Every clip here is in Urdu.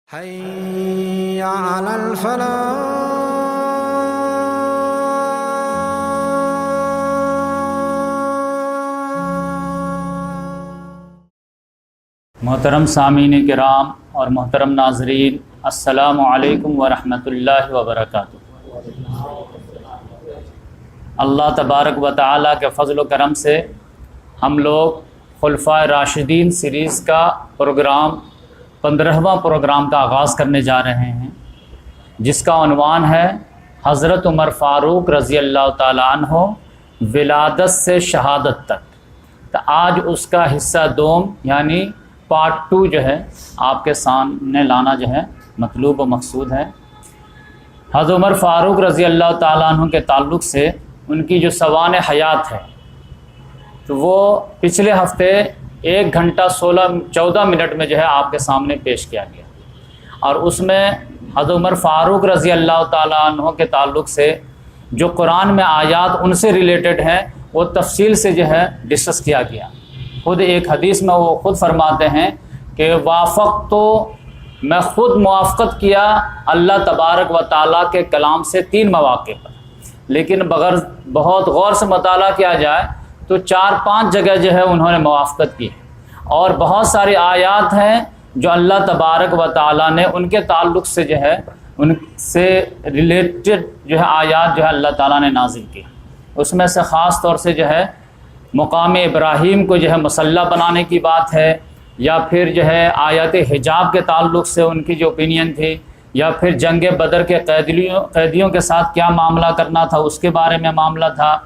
حي على الفلاح. محترم سامعین کرام اور محترم ناظرین، السلام علیکم ورحمۃ اللہ وبرکاتہ۔ اللہ تبارک و تعالیٰ کے فضل و کرم سے ہم لوگ خلفائے راشدین سیریز کا پروگرام 15واں پروگرام کا آغاز کرنے جا رہے ہیں، جس کا عنوان ہے حضرت عمر فاروق رضی اللہ تعالیٰ عنہ ولادت سے شہادت تک۔ تو آج اس کا حصہ دوم یعنی پارٹ 2 جو ہے آپ کے سامنے لانا جو ہے مطلوب و مقصود ہے۔ حضرت عمر فاروق رضی اللہ تعالیٰ عنہ کے تعلق سے ان کی جو سوانح حیات ہے تو وہ پچھلے ہفتے 1 گھنٹہ 14 منٹ میں جو ہے آپ کے سامنے پیش کیا گیا، اور اس میں حضرت عمر فاروق رضی اللہ تعالیٰ عنہ کے تعلق سے جو قرآن میں آیات ان سے ریلیٹڈ ہیں وہ تفصیل سے جو ہے ڈسکس کیا گیا۔ خود ایک حدیث میں وہ خود فرماتے ہیں کہ وافق تو میں خود موافقت کیا اللہ تبارک و تعالیٰ کے کلام سے 3 مواقع پر، لیکن بغیر بہت غور سے مطالعہ کیا جائے تو 4-5 جگہ جو ہے انہوں نے موافقت کی، اور بہت ساری آیات ہیں جو اللہ تبارک و تعالیٰ نے ان کے تعلق سے جو ہے ان سے ریلیٹڈ جو ہے آیات جو ہے اللہ تعالیٰ نے نازل کی۔ اس میں سے خاص طور سے جو ہے مقام ابراہیم کو جو ہے مسلح بنانے کی بات ہے، یا پھر جو ہے آیات حجاب کے تعلق سے ان کی جو اوپینین تھی، یا پھر جنگ بدر کے قیدیوں کے ساتھ کیا معاملہ کرنا تھا اس کے بارے میں معاملہ تھا،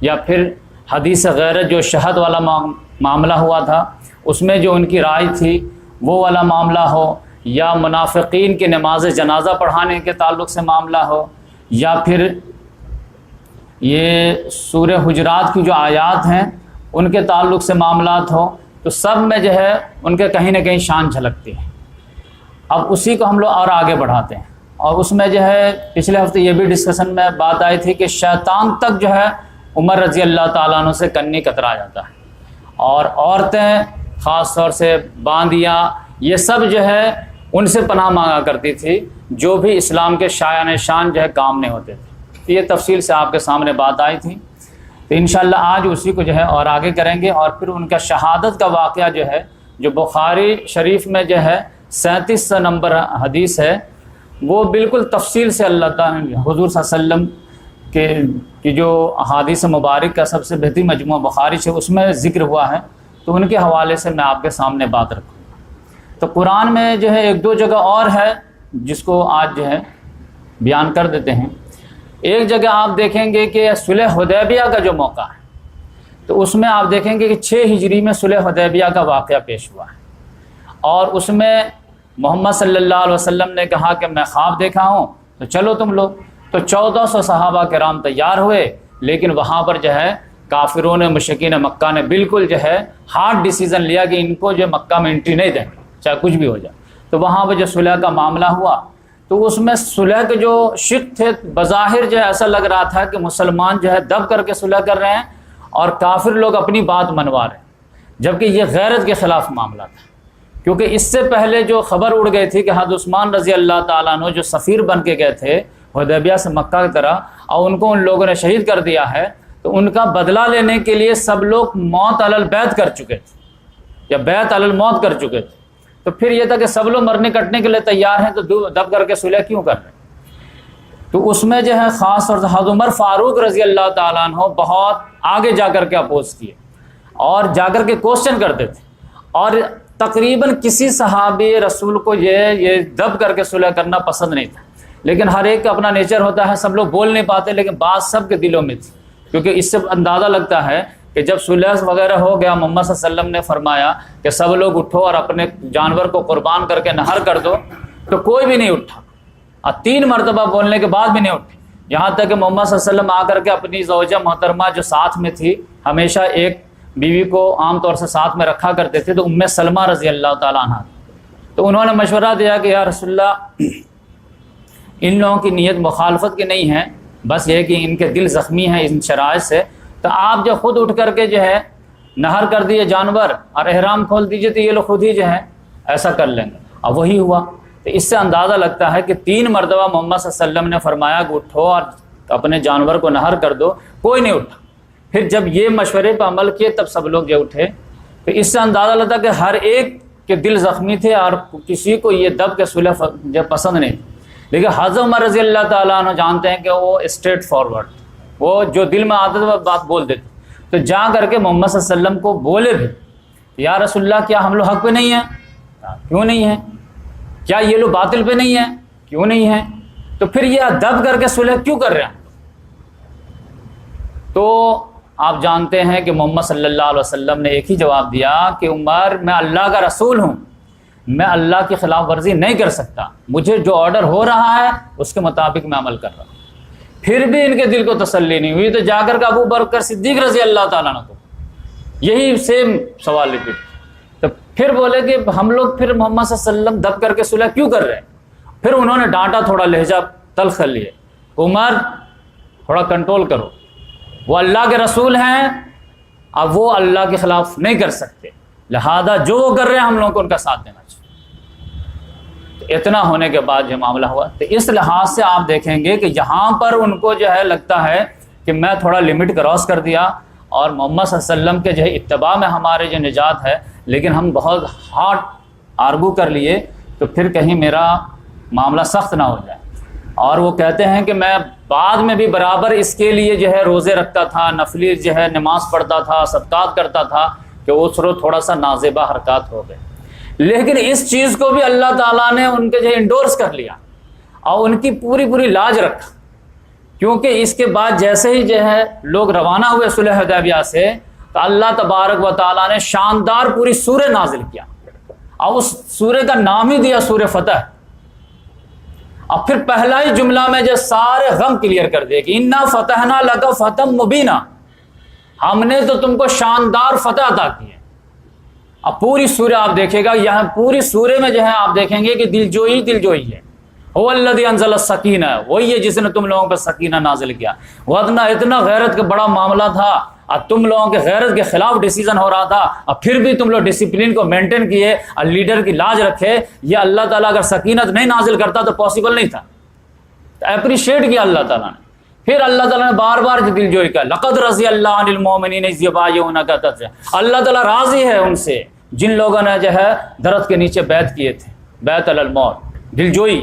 یا پھر حدیث غیرت جو شہد والا معاملہ ہوا تھا اس میں جو ان کی رائے تھی وہ والا معاملہ ہو، یا منافقین کی نماز جنازہ پڑھانے کے تعلق سے معاملہ ہو، یا پھر یہ سورہ حجرات کی جو آیات ہیں ان کے تعلق سے معاملات ہو، تو سب میں جو ہے ان کے کہیں نہ کہیں شان جھلکتی ہے۔ اب اسی کو ہم لوگ اور آگے بڑھاتے ہیں، اور اس میں جو ہے پچھلے ہفتے یہ بھی ڈسکشن میں بات آئی تھی کہ شیطان تک جو ہے عمر رضی اللہ تعالیٰ عنہ سے کنی کترا جاتا ہے، اور عورتیں خاص طور سے باندیاں یہ سب جو ہے ان سے پناہ مانگا کرتی تھی جو بھی اسلام کے شایان شان جو ہے کام نہیں ہوتے تھے۔ یہ تفصیل سے آپ کے سامنے بات آئی تھی، تو انشاءاللہ آج اسی کو جو ہے اور آگے کریں گے، اور پھر ان کا شہادت کا واقعہ جو ہے جو بخاری شریف میں جو ہے 37 نمبر حدیث ہے، وہ بالکل تفصیل سے اللہ تعالیٰ حضور صلی اللہ علیہ وسلم کی جو احادیث مبارک کا سب سے بہترین مجموعہ بخاری سے اس میں ذکر ہوا ہے، تو ان کے حوالے سے میں آپ کے سامنے بات رکھوں گا۔ تو قرآن میں جو ہے 1-2 جگہ اور ہے جس کو آج جو ہے بیان کر دیتے ہیں۔ ایک جگہ آپ دیکھیں گے کہ صلح حدیبیہ کا جو موقع ہے تو اس میں آپ دیکھیں گے کہ 6 ہجری میں صلح حدیبیہ کا واقعہ پیش ہوا ہے، اور اس میں محمد صلی اللہ علیہ وسلم نے کہا کہ میں خواب دیکھا ہوں تو چلو تم لوگ، تو 1400 صحابہ کرام تیار ہوئے، لیکن وہاں پر جو ہے کافروں نے مشرکین مکہ نے بالکل جو ہے ہارڈ ڈیسیزن لیا کہ ان کو جو مکہ میں انٹری نہیں دیں گے چاہے کچھ بھی ہو جائے۔ تو وہاں پہ جو صلح کا معاملہ ہوا تو اس میں صلح کے جو شق تھے بظاہر جو ہے ایسا لگ رہا تھا کہ مسلمان جو ہے دب کر کے صلح کر رہے ہیں اور کافر لوگ اپنی بات منوا رہے ہیں، جبکہ یہ غیرت کے خلاف معاملہ تھا، کیونکہ اس سے پہلے جو خبر اڑ گئی تھی کہ حضرت عثمان رضی اللہ تعالیٰ عنہ جو سفیر بن کے گئے تھے حدیبیہ سے مکہ کی طرح، اور ان کو ان لوگوں نے شہید کر دیا ہے، تو ان کا بدلہ لینے کے لیے سب لوگ موت علی البیت کر چکے تھے یا بیعت علی الموت کر چکے تھے۔ تو پھر یہ تھا کہ سب لوگ مرنے کٹنے کے لیے تیار ہیں، تو دب کر کے صلح کیوں کر رہے ہیں؟ تو اس میں جو ہے خاص طور سے حضرت عمر فاروق رضی اللہ تعالیٰ عنہ بہت آگے جا کر کے اپوز کیے اور جا کر کے کوسچن کرتے تھے، اور تقریباً کسی صحابی رسول کو یہ دب کر کے صلح کرنا پسند نہیں تھا، لیکن ہر ایک کا اپنا نیچر ہوتا ہے، سب لوگ بول نہیں پاتے، لیکن بات سب کے دلوں میں تھی، کیونکہ اس سے اندازہ لگتا ہے کہ جب صلح وغیرہ ہو گیا محمد صلی اللہ علیہ وسلم نے فرمایا کہ سب لوگ اٹھو اور اپنے جانور کو قربان کر کے نہر کر دو، تو کوئی بھی نہیں اٹھا، اور 3 مرتبہ بولنے کے بعد بھی نہیں اٹھے، یہاں تک کہ محمد صلی اللہ علیہ وسلم آ کر کے اپنی زوجہ محترمہ جو ساتھ میں تھی، ہمیشہ ایک بیوی کو عام طور سے ساتھ میں رکھا کرتے تھے، تو ام سلمہ رضی اللہ تعالیٰ عنہ، تو انہوں نے مشورہ دیا کہ یا رسول اللہ ان لوگوں کی نیت مخالفت کی نہیں ہے، بس یہ کہ ان کے دل زخمی ہیں ان شرائط سے، تو آپ جو خود اٹھ کر کے جو ہے نہر کر دیے جانور اور احرام کھول دیجئے، تو یہ لوگ خود ہی جو ہے ایسا کر لیں گے، اور وہی ہوا۔ تو اس سے اندازہ لگتا ہے کہ 3 مرتبہ محمد صلی اللہ علیہ وسلم نے فرمایا کہ اٹھو اور اپنے جانور کو نہر کر دو، کوئی نہیں اٹھا۔ پھر جب یہ مشورے پہ عمل کیے تب سب لوگ جو اٹھے۔ تو اس سے اندازہ لگتا ہے کہ ہر ایک کے دل زخمی تھے اور کسی کو یہ دب کے صلح جب پسند نہیں تھی۔ لیکن حضرت عمر رضی اللہ تعالیٰ عنہ جانتے ہیں کہ وہ اسٹریٹ فارورڈ، وہ جو دل میں آتے تھے وہ بات بول دیتے، تو جا کر کے محمد صلی اللہ علیہ وسلم کو بولے بھی، یا رسول اللہ کیا ہم لوگ حق پہ نہیں ہیں؟ کیوں نہیں ہیں؟ کیا یہ لوگ باطل پہ نہیں ہیں؟ کیوں نہیں ہیں؟ تو پھر یہ دب کر کے صلح کیوں کر رہے ہیں؟ تو آپ جانتے ہیں کہ محمد صلی اللہ علیہ وسلم نے ایک ہی جواب دیا کہ عمر، میں اللہ کا رسول ہوں، میں اللہ کی خلاف ورزی نہیں کر سکتا، مجھے جو آرڈر ہو رہا ہے اس کے مطابق میں عمل کر رہا ہوں۔ پھر بھی ان کے دل کو تسلی نہیں ہوئی، تو جا کر کے ابو بکر صدیق رضی اللہ تعالیٰ عنہ کو یہی سیم سوال ریپیٹ، تو پھر بولے کہ ہم لوگ پھر محمد صلی اللہ علیہ وسلم دب کر کے صلح کیوں کر رہے ہیں؟ پھر انہوں نے ڈانٹا، تھوڑا لہجہ تلخ کر لیے، عمر تھوڑا کنٹرول کرو، وہ اللہ کے رسول ہیں، اب وہ اللہ کے خلاف نہیں کر سکتے، لہذا جو وہ کر رہے ہیں ہم لوگوں کو ان کا ساتھ دینا چاہیے۔ تو اتنا ہونے کے بعد جو معاملہ ہوا، تو اس لحاظ سے آپ دیکھیں گے کہ یہاں پر ان کو جو ہے لگتا ہے کہ میں تھوڑا لمٹ کراس کر دیا، اور محمد صلی اللہ علیہ وسلم کے جو ہے اتباع میں ہمارے جو نجات ہے، لیکن ہم بہت ہارڈ آرگو کر لیے تو پھر کہیں میرا معاملہ سخت نہ ہو جائے۔ اور وہ کہتے ہیں کہ میں بعد میں بھی برابر اس کے لیے جو ہے روزے رکھتا تھا، نفلی جو ہے نماز پڑھتا تھا، صدقات کرتا تھا، کہ اس روز تھوڑا سا نازیبہ حرکات ہو گئے، لیکن اس چیز کو بھی اللہ تعالیٰ نے ان کے جو ہے انڈورس کر لیا اور ان کی پوری لاج رکھا، کیونکہ اس کے بعد جیسے ہی جو ہے لوگ روانہ ہوئے صلح حدیبیہ سے، تو اللہ تبارک و تعالیٰ نے شاندار پوری سورہ نازل کیا، اور اس سورہ کا نام ہی دیا سورہ فتح۔ اور پھر پہلا ہی جملہ میں جو سارے غم کلیئر کر دیا کہ انا فتحنا لک فتحا مبینا، ہم نے تو تم کو شاندار فتح عطا کی ہے۔ اب پوری سورہ آپ دیکھیں گا، یہاں پوری سورہ میں جو ہے آپ دیکھیں گے کہ دلجوئی ہے۔ هو الذی انزل السکینہ، وہی ہے جس نے تم لوگوں پر سکینہ نازل کیا۔ ورنہ اتنا غیرت کا بڑا معاملہ تھا اور تم لوگوں کے غیرت کے خلاف ڈیسیزن ہو رہا تھا، اور پھر بھی تم لوگ ڈسپلن کو مینٹین کیے اور لیڈر کی لاج رکھے۔ یہ اللہ تعالیٰ اگر سکینت نہیں نازل کرتا تو پاسبل نہیں تھا۔ اپریشیٹ کیا اللہ تعالیٰ نے۔ پھر اللہ تعالیٰ نے بار بار دل جوئی کا، لقد رضی اللہ عن المؤمنین اذ یبایعونک تحت، اللہ تعالیٰ راضی ہے ان سے جن لوگوں نے جو ہے درخت کے نیچے بیعت کیے تھے، بیعت علی الموت، دل جوئی۔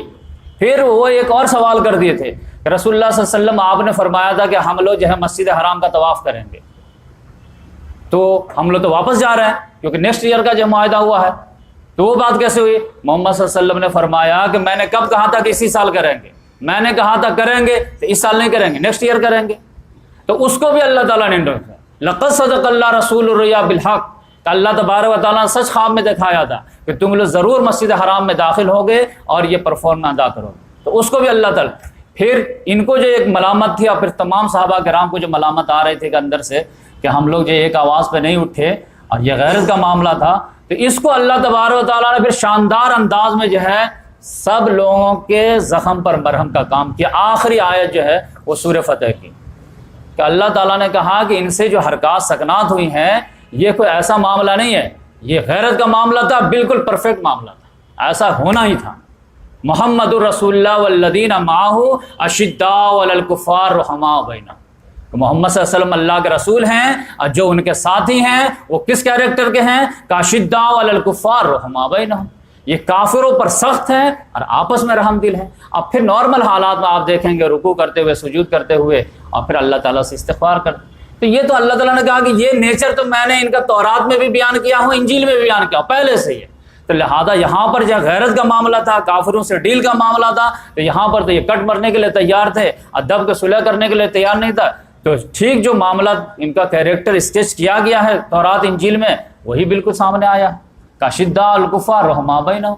پھر وہ ایک اور سوال کر دیے تھے کہ رسول اللہ صلی اللہ علیہ وسلم آپ نے فرمایا تھا کہ ہم لوگ جو ہے مسجد حرام کا طواف کریں گے، تو ہم لوگ تو واپس جا رہے ہیں کیونکہ نیکسٹ ایئر کا جو معاہدہ ہوا ہے، تو وہ بات کیسے ہوئی؟ محمد صلی اللہ علیہ وسلم نے فرمایا کہ میں نے کب کہا تھا کہ اسی سال کریں گے، میں نے کہا تھا کریں گے تو اس سال نہیں کریں گے، نیکسٹ ایئر کریں گے۔ تو اس کو بھی اللہ تعالیٰ نے لقد صدق اللہ رسول الرؤیا بالحق، کہ اللہ تبارک و تعالیٰ نے سچ خواب میں دکھایا تھا کہ تم لوگ ضرور مسجد حرام میں داخل ہوگے اور یہ پرفارم ادا کرو گے، تو اس کو بھی اللہ تعالیٰ۔ پھر ان کو جو ایک ملامت تھی، اور پھر تمام صحابہ کرام کو جو ملامت آ رہی تھی کہ اندر سے کہ ہم لوگ جو ایک آواز پہ نہیں اٹھے اور یہ غیرت کا معاملہ تھا، تو اس کو اللہ تبارک و تعالیٰ نے پھر شاندار انداز میں جو ہے سب لوگوں کے زخم پر مرہم کا کام کیا۔ آخری آیت جو ہے وہ سورہ فتح کی، کہ اللہ تعالیٰ نے کہا کہ ان سے جو حرکات سکنات ہوئی ہیں یہ کوئی ایسا معاملہ نہیں ہے، یہ غیرت کا معاملہ تھا، بالکل پرفیکٹ معاملہ تھا، ایسا ہونا ہی تھا۔ محمد الرسول اللہ والذین معہ اشداء علی الکفار رحماء بینہم، محمد صلی اللہ علیہ وسلم اللہ کے رسول ہیں اور جو ان کے ساتھی ہیں وہ کس کیریکٹر کے ہیں؟ کہ اشداء علی الکفار رحماء بینہم، یہ کافروں پر سخت ہیں اور آپس میں رحم دل ہیں۔ اب پھر نارمل حالات میں آپ دیکھیں گے رکوع کرتے ہوئے، سجود کرتے ہوئے، اور پھر اللہ تعالیٰ سے استغفار کرتے۔ تو یہ تو اللہ تعالیٰ نے کہا کہ یہ نیچر تو میں نے ان کا تورات میں بھی بیان کیا ہوں، انجیل میں بھی بیان کیا ہوں پہلے سے ہی، تو لہذا یہاں پر جہاں غیرت کا معاملہ تھا، کافروں سے ڈیل کا معاملہ تھا، تو یہاں پر تو یہ کٹ مرنے کے لیے تیار تھے، ادب کے صلح کرنے کے لیے تیار نہیں تھا۔ تو ٹھیک جو معاملہ ان کا کیریکٹر اسکیچ کیا گیا ہے تورات انجیل میں، وہی بالکل سامنے آیا، کاشداء الکفار رحماء بینہم۔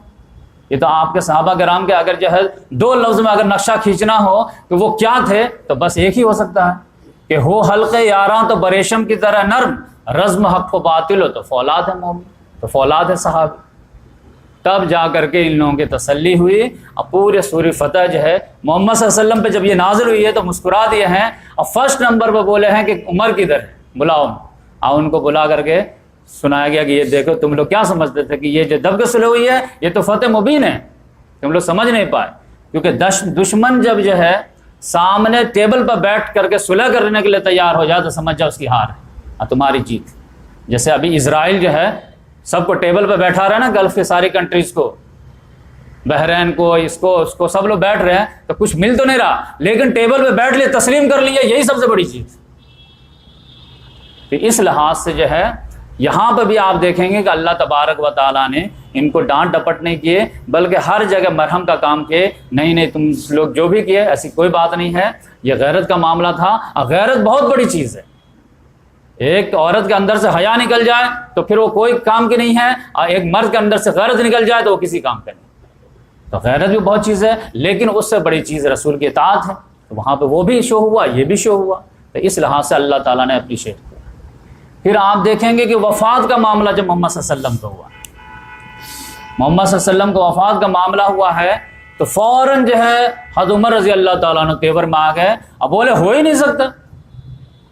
یہ تو آپ کے صحابہ کرام کے اگر جو ہے دو لفظ میں اگر نقشہ کھینچنا ہو کہ وہ کیا تھے تو بس ایک ہی ہو سکتا ہے کہ ہو حلق یاراں تو بریشم کی طرح نرم، رزم حق و باطل ہو تو فولاد ہے مومن، تو فولاد ہے صحابی۔ تب جا کر کے ان لوگوں کی تسلی ہوئی، اور پورے سورہ فتح جو ہے محمد صلی اللہ علیہ وسلم پہ جب یہ نازل ہوئی ہے تو مسکرا دیے ہیں، اور فرسٹ نمبر پہ بولے ہیں کہ عمر کدھر ہے، بلاؤ، اور ان کو بلا کر کے سنایا گیا کہ یہ دیکھو تم لوگ کیا سمجھتے تھے کہ یہ جو دب کے صلح ہوئی ہے یہ تو فتح مبین ہے، کہ ہم لوگ سمجھ نہیں پائے، کیونکہ دشمن جب جو ہے سامنے ٹیبل پر بیٹھ کر کے صلح کرنے کے لیے تیار ہو جائے تو سمجھ جاؤ اس کی ہار ہے اور تمہاری جیت۔ جیسے ابھی اسرائیل جو ہے سب کو ٹیبل پہ بیٹھا رہا ہے نا، گلف کے ساری کنٹریز کو، بحرین کو، اس کو سب لوگ بیٹھ رہے ہیں، تو کچھ مل تو نہیں رہا لیکن ٹیبل پہ بیٹھ لیے، تسلیم کر لیا، یہی سب سے بڑی چیز۔ تو اس لحاظ سے جو ہے یہاں پہ بھی آپ دیکھیں گے کہ اللہ تبارک و تعالیٰ نے ان کو ڈانٹ ڈپٹ نہیں کیے، بلکہ ہر جگہ مرہم کا کام کیے، نہیں تم لوگ جو بھی کیے ایسی کوئی بات نہیں ہے، یہ غیرت کا معاملہ تھا۔ غیرت بہت بڑی چیز ہے، ایک عورت کے اندر سے حیا نکل جائے تو پھر وہ کوئی کام کی نہیں ہے، اور ایک مرد کے اندر سے غیرت نکل جائے تو وہ کسی کام کا نہیں۔ تو غیرت بھی بہت چیز ہے، لیکن اس سے بڑی چیز رسول کی اطاعت ہے، تو وہاں پہ وہ بھی شو ہوا، یہ بھی شو ہوا، تو اس لحاظ سے اللہ تعالیٰ نے اپریشیٹ کیا۔ پھر آپ دیکھیں گے کہ وفات کا معاملہ جب محمد صلی اللہ علیہ وسلم کا ہوا، محمد صلی اللہ علیہ وسلم کو وفات کا معاملہ ہوا ہے تو فوراً جو ہے حضرت عمر رضی اللہ تعالیٰ عنہ تیور میں آ گئے، اب بولے ہو ہی نہیں سکتا،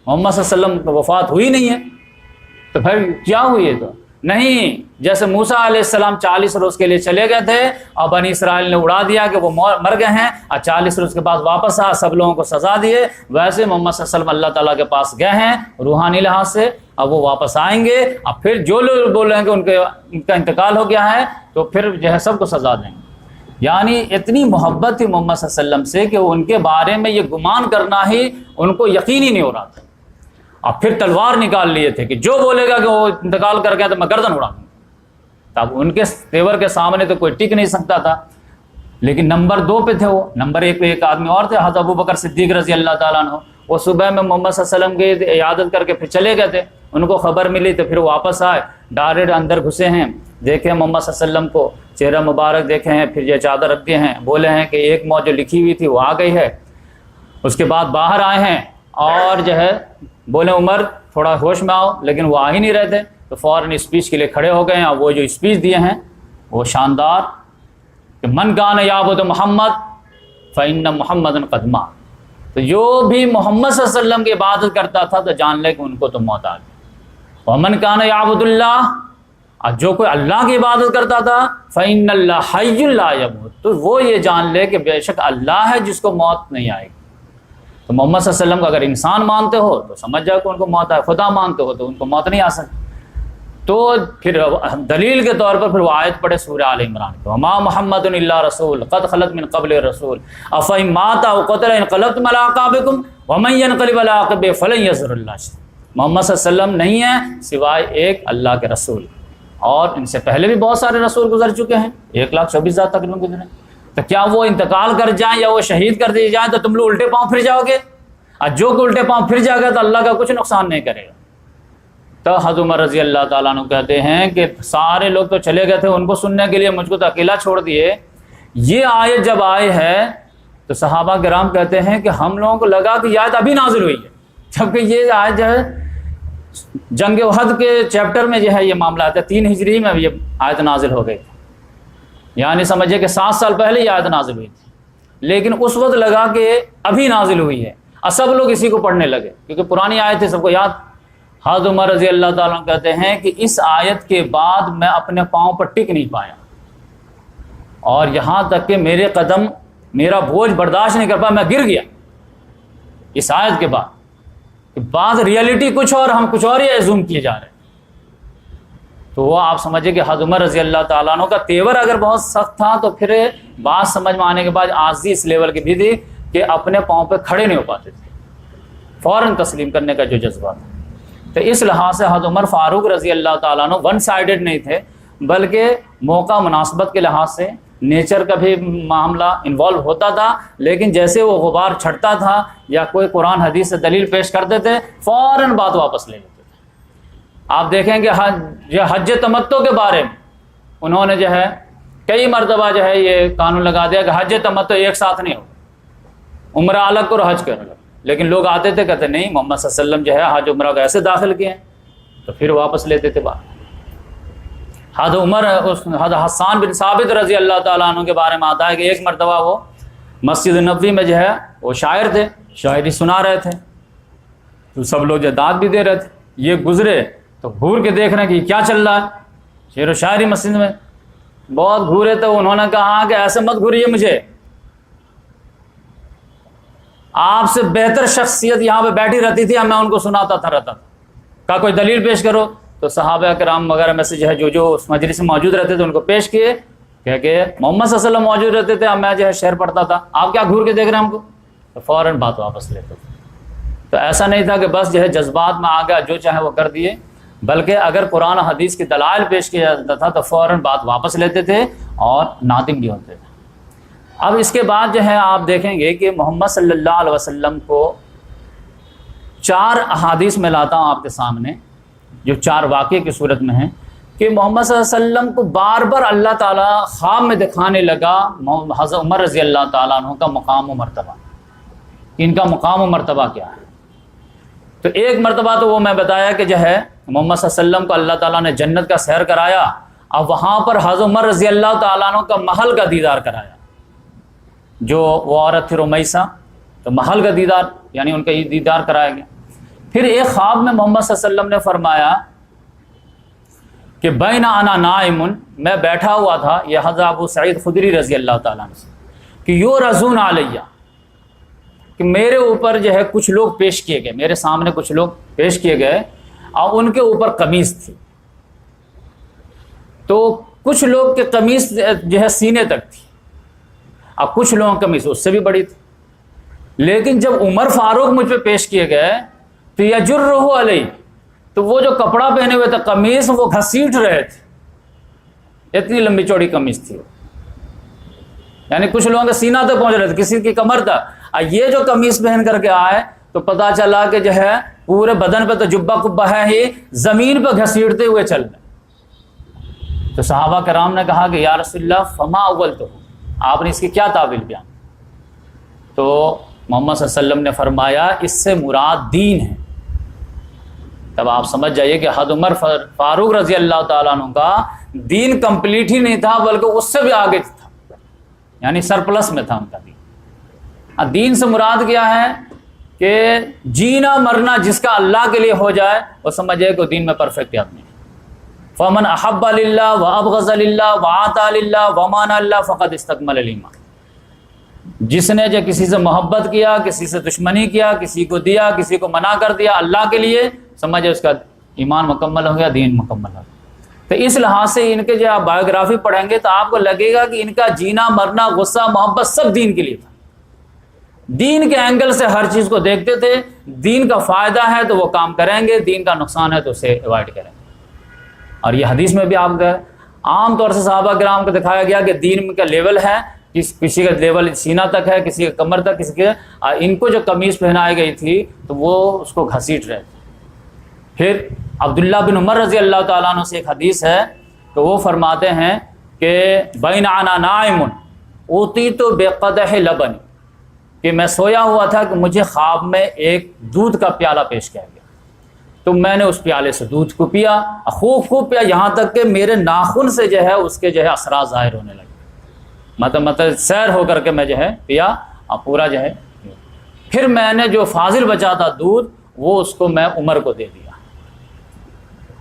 محمد صلی اللہ علیہ وسلم کی وفات ہوئی نہیں ہے، تو پھر کیا ہوئی ہے؟ تو نہیں، جیسے موسیٰ علیہ السلام 40 روز کے لیے چلے گئے تھے اور بنی اسرائیل نے اڑا دیا کہ وہ مر گئے ہیں، اور 40 روز کے بعد واپس آ سب لوگوں کو سزا دیے، ویسے محمد صلی اللہ علیہ وسلم اللہ تعالیٰ کے پاس گئے ہیں روحانی لحاظ سے، اب وہ واپس آئیں گے، اب پھر جو لوگ بول رہے ہیں کہ ان کا انتقال ہو گیا ہے تو پھر جو ہے سب کو سزا دیں گے۔ یعنی اتنی محبت تھی محمد صلی اللہ علیہ وسلم سے کہ ان کے بارے میں یہ گمان کرنا ہی ان کو یقینی نہیں ہو رہا تھا، اور پھر تلوار نکال لیے تھے کہ جو بولے گا کہ وہ انتقال کر گیا تو میں گردن اڑا دوں گا۔ اب ان کے تیور کے سامنے تو کوئی ٹک نہیں سکتا تھا، لیکن نمبر 2 پہ تھے وہ، نمبر 1 پہ ایک آدمی اور تھے، حضرت ابوبکر صدیق رضی اللہ تعالیٰ عنہ۔ وہ صبح میں محمد صلی اللہ علیہ وسلم کی عیادت کر کے پھر چلے گئے تھے، ان کو خبر ملی تو پھر واپس آئے، ڈائریکٹ اندر گھسے ہیں، دیکھے محمد صلی اللہ علیہ وسلم کو، چہرہ مبارک دیکھے ہیں، پھر یہ چادر رکھ دیے ہیں، بولے ہیں کہ ایک موت جو لکھی ہوئی تھی وہ آ گئی ہے۔ اس کے بعد باہر آئے ہیں اور جو ہے بولے عمر تھوڑا ہوش میں آؤ، لیکن وہ آ ہی نہیں رہے تھے، تو فوراً اسپیچ کے لیے کھڑے ہو گئے ہیں، اور وہ جو اسپیچ دیے ہیں وہ شاندار کہ من کان یعبد محمد فإن محمد قد مات، تو جو بھی محمد صلی اللہ علیہ وسلم کی عبادت کرتا تھا تو جان لے کہ ان کو تو موت آ گئی۔ ومن کان یعبد اللہ، اور جو کوئی اللہ کی عبادت کرتا تھا فإن اللہ حی لا یموت، تو وہ یہ جان لے کہ بے شک اللہ ہے جس کو موت نہیں آئے گی۔ تو محمد صلی اللہ علیہ وسلم کو اگر انسان مانتے ہو تو سمجھ جاؤ کہ ان کو موت آئے، خدا مانتے ہو تو ان کو موت نہیں آ سکتی۔ تو پھر دلیل کے طور پر پھر وہ آیت پڑھے سورہ آل عمران کو، وما محمد الا رسول قد خلت من قبل الرسول افإن مات او قتل انقلبتم على اعقابكم ومن ينقلب على عقبه فلن يضر الله شيئا۔ محمد صلی اللہ علیہ وسلم نہیں ہے سوائے ایک اللہ کے رسول، اور ان سے پہلے بھی بہت سارے رسول گزر چکے ہیں، 1,24,000 تقریباً گزرے، تو کیا وہ انتقال کر جائیں یا وہ شہید کر دیے جائیں تو تم لوگ الٹے پاؤں پھر جاؤ گے؟ اور جو کہ الٹے پاؤں پھر جائے گا تو اللہ کا کچھ نقصان نہیں کرے گا۔ تو حضرت عمر رضی اللہ تعالیٰ عنہ کہتے ہیں کہ سارے لوگ تو چلے گئے تھے ان کو سننے کے لیے، مجھ کو تو اکیلا چھوڑ دیے۔ یہ آیت جب آئے ہے تو صحابہ کرام کہتے ہیں کہ ہم لوگوں کو لگا کہ یہ آیت ابھی نازل ہوئی ہے، جبکہ یہ آیت جو ہے جنگ احد کے چیپٹر میں جو ہے یہ معاملہ آتا ہے، 3 ہجری میں یہ آیت نازل ہو گئی تھی، یعنی سمجھے کہ 7 سال پہلے یہ آیت نازل ہوئی تھی، لیکن اس وقت لگا کہ ابھی نازل ہوئی ہے، اور سب لوگ اسی کو پڑھنے لگے کیونکہ پرانی آیت تھی، سب کو یاد۔ حضرت عمر رضی اللہ تعالیٰ عنہ کہتے ہیں کہ اس آیت کے بعد میں اپنے پاؤں پر ٹک نہیں پایا، اور یہاں تک کہ میرے قدم میرا بوجھ برداشت نہیں کر پایا، میں گر گیا اس آیت کے بعد۔ بعض ریئلٹی کچھ اور، ہم کچھ اور ہی ایزوم کیے جا رہے ہیں۔ تو وہ آپ سمجھے کہ حضرت عمر رضی اللہ تعالیٰ عنہ کا تیور اگر بہت سخت تھا تو پھر بات سمجھ میں آنے کے بعد عاجزی اس لیول کی بھی تھی کہ اپنے پاؤں پہ کھڑے نہیں ہو پاتے تھے، فوراً تسلیم کرنے کا جو جذبہ تھا۔ تو اس لحاظ سے حضرت عمر فاروق رضی اللہ تعالیٰ عنہ ون سائیڈڈ نہیں تھے، بلکہ موقع مناسبت کے لحاظ سے نیچر کا بھی معاملہ انوالو ہوتا تھا، لیکن جیسے وہ غبار چھٹتا تھا یا کوئی قرآن حدیث سے دلیل پیش کرتے تھے فوراً بات واپس لے لیتے تھے۔ آپ دیکھیں کہ حج تمتع کے بارے میں انہوں نے جو ہے کئی مرتبہ جو ہے یہ قانون لگا دیا کہ حج تمتع ایک ساتھ نہیں ہو، عمرہ الگ کرو حج کرو، لیکن لوگ آتے تھے کہتے نہیں محمد صلی اللہ علیہ وسلم جو ہے حج عمرہ کو ایسے داخل کیے ہیں، تو پھر واپس لیتے تھے بات۔ حضرت حسان بن ثابت رضی اللہ تعالیٰ عنہ کے بارے میں آتا ہے کہ ایک مرتبہ وہ مسجد نبوی میں جو ہے وہ شاعر تھے، شاعری سنا رہے تھے، تو سب لوگ جو داد بھی دے رہے تھے، یہ گزرے تو گھور کے دیکھ رہے ہیں کہ کیا چل رہا ہے، شعر و شاعری مسجد میں۔ بہت گھورے تو انہوں نے کہا کہ ایسے مت گھوریے مجھے، آپ سے بہتر شخصیت یہاں پہ بیٹھی رہتی تھی، میں ان کو سناتا رہتا تھا، کہا کوئی دلیل پیش کرو۔ تو صحابہ کرام وغیرہ میں سے جو اس مجلس میں موجود رہتے تھے ان کو پیش کیے کہ محمد صلی اللہ علیہ وسلم موجود رہتے تھے، میں شعر پڑھتا تھا، آپ کیا گھور کے دیکھ رہے ہیں ہم کو؟ تو فوراً بات واپس لیتے تھے۔ تو ایسا نہیں تھا کہ بس جذبات میں آ گیا جو چاہے وہ کر دیے، بلکہ اگر قرآن و حدیث کی دلائل پیش کیا جاتا تھا تو فوراً بات واپس لیتے تھے اور نادم بھی ہوتے تھے۔ اب اس کے بعد آپ دیکھیں گے کہ محمد صلی اللہ علیہ وسلم کو 4 احادیث میں لاتا ہوں آپ کے سامنے، جو 4 واقعے کی صورت میں ہیں، کہ محمد صلی اللہ علیہ وسلم کو بار بار اللہ تعالیٰ خواب میں دکھانے لگا حضرت عمر رضی اللہ تعالیٰ عنہ کا مقام و مرتبہ، ان کا مقام و مرتبہ کیا ہے۔ تو ایک مرتبہ تو وہ میں بتایا کہ محمد صلی اللہ علیہ وسلم کو اللہ تعالیٰ نے جنت کا سیر کرایا، اب وہاں پر حضرت عمر رضی اللہ تعالیٰ عنہ کا محل کا دیدار کرایا، جو وہ عورت تھی رمیسہ، تو محل کا دیدار یعنی ان کا یہ دیدار کرایا گیا۔ پھر ایک خواب میں محمد صلی اللہ علیہ وسلم نے فرمایا کہ بین انا نائم، میں بیٹھا ہوا تھا، یہ حضرت ابو سعید خدری رضی اللہ تعالیٰ عنہ سے، کہ یورزون علیہ، کہ میرے اوپر کچھ لوگ پیش کیے گئے، میرے سامنے کچھ لوگ پیش کیے گئے اور ان کے اوپر قمیص تھی، تو کچھ لوگ کے قمیص سینے تک تھی، اب کچھ لوگوں کی قمیص اس سے بھی بڑی تھی، لیکن جب عمر فاروق مجھ پہ پیش کیے گئے تو یجرہ علیہ، تو وہ جو کپڑا پہنے ہوئے تھے قمیص وہ گھسیٹ رہے تھے، اتنی لمبی چوڑی قمیص تھی، یعنی کچھ لوگوں کے سینہ تک پہنچ رہے تھے، کسی کی کمر تک۔ یہ جو قمیص پہن کر کے آئے تو پتہ چلا کہ پورے بدن پہ تو جبہ کبہ ہے ہی، زمین پہ گھسیٹتے ہوئے چل رہے۔ تو صحابہ کرام نے کہا کہ یا رسول اللہ فما اولتہ، آپ نے اس کی کیا تعویل بیان؟ تو محمد صلی اللہ علیہ وسلم نے فرمایا اس سے مراد دین ہے۔ تب آپ سمجھ جائیے کہ حضرت عمر فاروق رضی اللہ تعالیٰ عنہ کا دین کمپلیٹ ہی نہیں تھا، بلکہ اس سے بھی آگے تھا، یعنی سرپلس میں تھا ان کا دین۔ دین سے مراد کیا ہے کہ جینا مرنا جس کا اللہ کے لیے ہو جائے وہ سمجھے کہ دین میں پرفیکٹ آدمی ہے۔ فمن احب للہ وابغض للہ وعطا للہ ومانع للہ فقد استکمل الایمان، جس نے کسی سے محبت کیا، کسی سے دشمنی کیا، کسی کو دیا، کسی کو منع کر دیا اللہ کے لیے، سمجھے اس کا ایمان مکمل ہو گیا، دین مکمل ہو گیا۔ تو اس لحاظ سے ان کے آپ بایوگرافی پڑھیں گے تو آپ کو لگے گا کہ ان کا جینا مرنا غصہ محبت سب دین کے لیے تھا، دین کے اینگل سے ہر چیز کو دیکھتے تھے، دین کا فائدہ ہے تو وہ کام کریں گے، دین کا نقصان ہے تو اسے ایوائڈ کریں گے۔ اور یہ حدیث میں بھی آپ عام طور سے صحابہ کرام کو دکھایا گیا کہ دین کا لیول ہے، کسی کا لیول سینہ تک ہے، کسی کا کمر تک، کسی کے ان کو جو قمیص پہنائی گئی تھی تو وہ اس کو گھسیٹ رہے تھے۔ پھر عبداللہ بن عمر رضی اللہ تعالیٰ عنہ سے ایک حدیث ہے کہ وہ فرماتے ہیں کہ بین انا نائم اوتیت بقدح لبن، کہ میں سویا ہوا تھا کہ مجھے خواب میں ایک دودھ کا پیالہ پیش کیا گیا، تو میں نے اس پیالے سے دودھ کو پیا، خوب پیا، یہاں تک کہ میرے ناخن سے اس کے اثرات ظاہر ہونے لگے، مطلب سیر ہو کر کے میں پیا اور پورا پھر میں نے جو فاضل بچا تھا دودھ وہ اس کو میں عمر کو دے دیا۔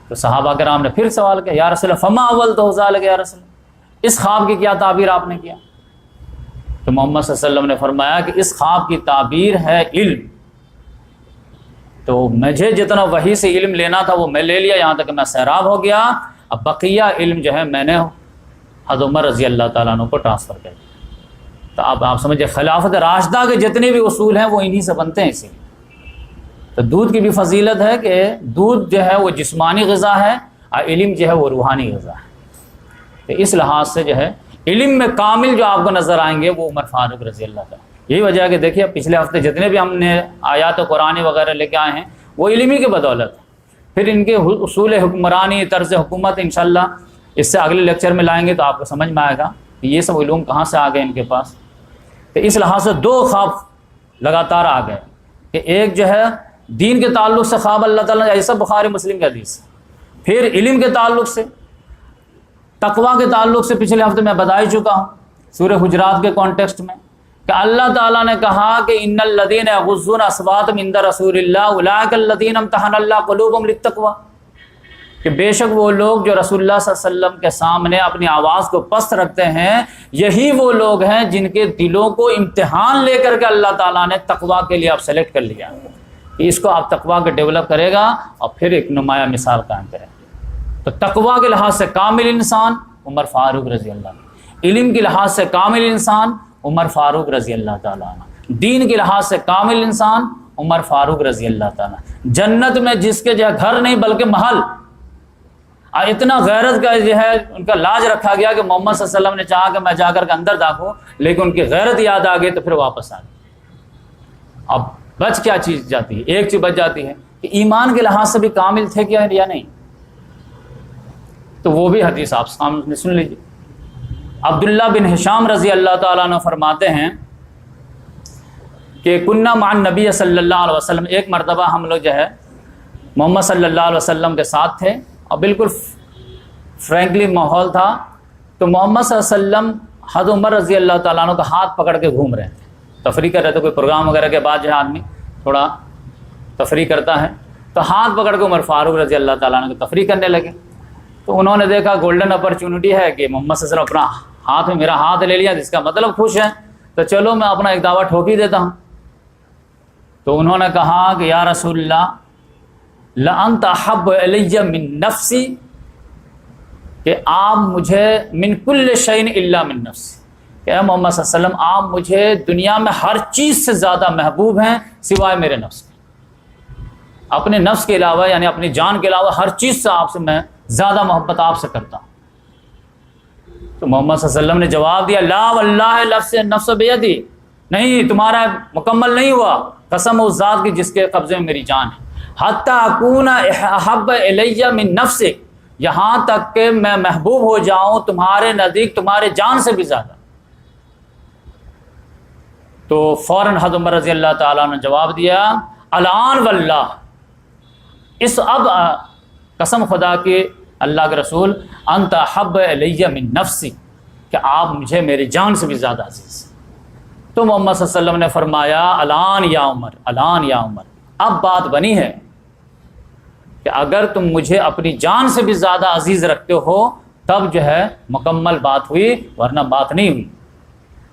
تو صحابہ کرام نے پھر سوال کیا یا رسول اللہ فما اول تو ذالک یا رسول اللہ، اس خواب کی کیا تعبیر آپ نے کیا؟ تو محمد صلی اللہ علیہ وسلم نے فرمایا کہ اس خواب کی تعبیر ہے علم، تو مجھے جتنا وحی سے علم لینا تھا وہ میں لے لیا، یہاں تک کہ میں سیراب ہو گیا، اب بقیہ علم میں نے حضرت عمر رضی اللہ تعالیٰ عنہ کو ٹرانسفر کر دیا۔ تو اب آپ سمجھے خلافت راشدہ کے جتنے بھی اصول ہیں وہ انہی سے بنتے ہیں، اسی لیے تو دودھ کی بھی فضیلت ہے کہ دودھ وہ جسمانی غذا ہے اور علم وہ روحانی غذا ہے۔ تو اس لحاظ سے علم میں کامل جو آپ کو نظر آئیں گے وہ عمر فاروق رضی اللہ تعالیٰ۔ یہی وجہ ہے کہ دیکھیے پچھلے ہفتے جتنے بھی ہم نے آیات قرآن وغیرہ لے کے آئے ہیں وہ علم ہی کی بدولت ہے۔ پھر ان کے اصول حکمرانی، طرز حکومت انشاءاللہ اس سے اگلے لیکچر میں لائیں گے تو آپ کو سمجھ میں آئے گا کہ یہ سب علوم کہاں سے آ گئے ان کے پاس۔ تو اس لحاظ سے 2 خواب لگاتار آ گئے کہ ایک دین کے تعلق سے خواب اللہ تعالیٰ نے، ایسا بخاری مسلم کی حدیث، پھر علم کے تعلق سے، تقویٰ کے تعلق سے پچھلے ہفتے میں بتا ہی چکا ہوں سورہ حجرات کے کانٹیکسٹ میں کہ اللہ تعالیٰ نے کہا کہ ان الذین یغضون اصواتهم عند رسول اللہ اولئک الذین امتحن اللہ قلوبهم للتقوی، کہ بے شک وہ لوگ جو رسول اللہ صلی اللہ علیہ وسلم کے سامنے اپنی آواز کو پست رکھتے ہیں، یہی وہ لوگ ہیں جن کے دلوں کو امتحان لے کر کے اللہ تعالیٰ نے تقویٰ کے لیے اب سلیکٹ کر لیا کہ اس کو آپ تقویٰ کے ڈیولپ کرے گا اور پھر ایک نمایاں مثال قائم کرے گا۔ تو تقویٰ کے لحاظ سے کامل انسان عمر فاروق رضی اللہ عنہ، علم کے لحاظ سے کامل انسان عمر فاروق رضی اللہ تعالیٰ عنہ، دین کے لحاظ سے کامل انسان عمر فاروق رضی اللہ تعالیٰ عنہ۔ جنت میں جس کے جو ہے گھر نہیں بلکہ محل، اتنا غیرت کا جو ہے ان کا لاج رکھا گیا کہ محمد صلی اللہ علیہ وسلم نے چاہا کہ میں جا کر کے اندر داخلوں، لیکن ان کی غیرت یاد آ گئی تو پھر واپس آ گئی۔ اب بچ کیا چیز جاتی ہے؟ ایک چیز بچ جاتی ہے کہ ایمان کے لحاظ سے بھی کامل تھے کیا یا نہیں، تو وہ بھی حدیث آپ سامنے سن لیجیے۔ عبداللہ بن ہشام رضی اللہ تعالیٰ عنہ فرماتے ہیں کہ کنہ مع النبی صلی اللہ علیہ وسلم، ایک مرتبہ ہم لوگ جو ہے محمد صلی اللہ علیہ وسلم کے ساتھ تھے اور بالکل فرینکلی ماحول تھا، تو محمد صلی اللہ علیہ وسلم حضرت عمر رضی اللہ تعالیٰ عنہ کا ہاتھ پکڑ کے گھوم رہے تھے، تفریح کر رہے تھے، کوئی پروگرام وغیرہ کے بعد جو ہے آدمی تھوڑا تفریح کرتا ہے، تو ہاتھ پکڑ کے عمر فاروق رضی اللہ تعالیٰ عنہ کو تفریح کرنے لگے۔ تو انہوں نے دیکھا گولڈن اپرچونٹی ہے کہ محمد صلی اللہ علیہ وسلم اپنا ہاتھ میں میرا ہاتھ لے لیا، جس کا مطلب خوش ہے، تو چلو میں اپنا ایک دعویٰ ٹھوک ہی دیتا ہوں۔ تو انہوں نے کہا کہ یا رسول اللہ لأنت احب الی من نفسی، کہ آپ مجھے من کل شیء الا من نفسی، کہ اے محمد صلی اللہ علیہ وسلم آپ مجھے دنیا میں ہر چیز سے زیادہ محبوب ہیں سوائے میرے نفس کے، اپنے نفس کے علاوہ یعنی اپنی جان کے علاوہ ہر چیز سے آپ سے میں زیادہ محبت آپ سے کرتا ہوں۔ تو محمد صلی اللہ علیہ وسلم نے جواب دیا لا واللہ نفس بیدی، نہیں تمہارا مکمل نہیں ہوا، قسم اس ذات کی جس کے قبضے میں میری جان ہے، حتی اکون احب الی من نفسک، یہاں تک کہ میں محبوب ہو جاؤں تمہارے نزدیک تمہارے جان سے بھی زیادہ۔ تو فوراً حضرت عمر رضی اللہ تعالیٰ نے جواب دیا الان واللہ، اس اب قسم خدا کی اللہ کے رسول انت احب الی من نفسی، کہ آپ مجھے میری جان سے بھی زیادہ عزیز۔ تو محمد صلی اللہ علیہ وسلم نے فرمایا الان یا عمر، الان یا عمر، اب بات بنی ہے کہ اگر تم مجھے اپنی جان سے بھی زیادہ عزیز رکھتے ہو تب جو ہے مکمل بات ہوئی، ورنہ بات نہیں ہوئی۔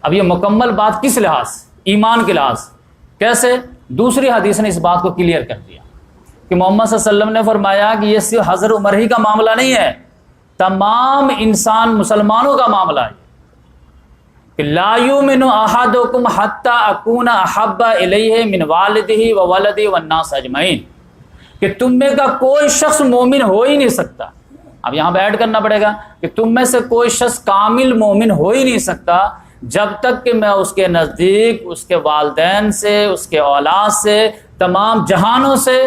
اب یہ مکمل بات کس لحاظ؟ ایمان کے لحاظ۔ کیسے؟ دوسری حدیث نے اس بات کو کلیئر کر دیا کہ محمد صلی اللہ علیہ وسلم نے فرمایا کہ یہ صرف حضرت عمر ہی کا معاملہ نہیں ہے، تمام انسان مسلمانوں کا معاملہ ہے کہ لا یؤمن احدکم حتی اکون احب الیہ من والدہ وولدہ والناس اجمعین، کہ تم میں کا کوئی شخص مومن ہو ہی نہیں سکتا، اب یہاں پہ ایڈ کرنا پڑے گا کہ تم میں سے کوئی شخص کامل مومن ہو ہی نہیں سکتا جب تک کہ میں اس کے نزدیک اس کے والدین سے، اس کے اولاد سے، تمام جہانوں سے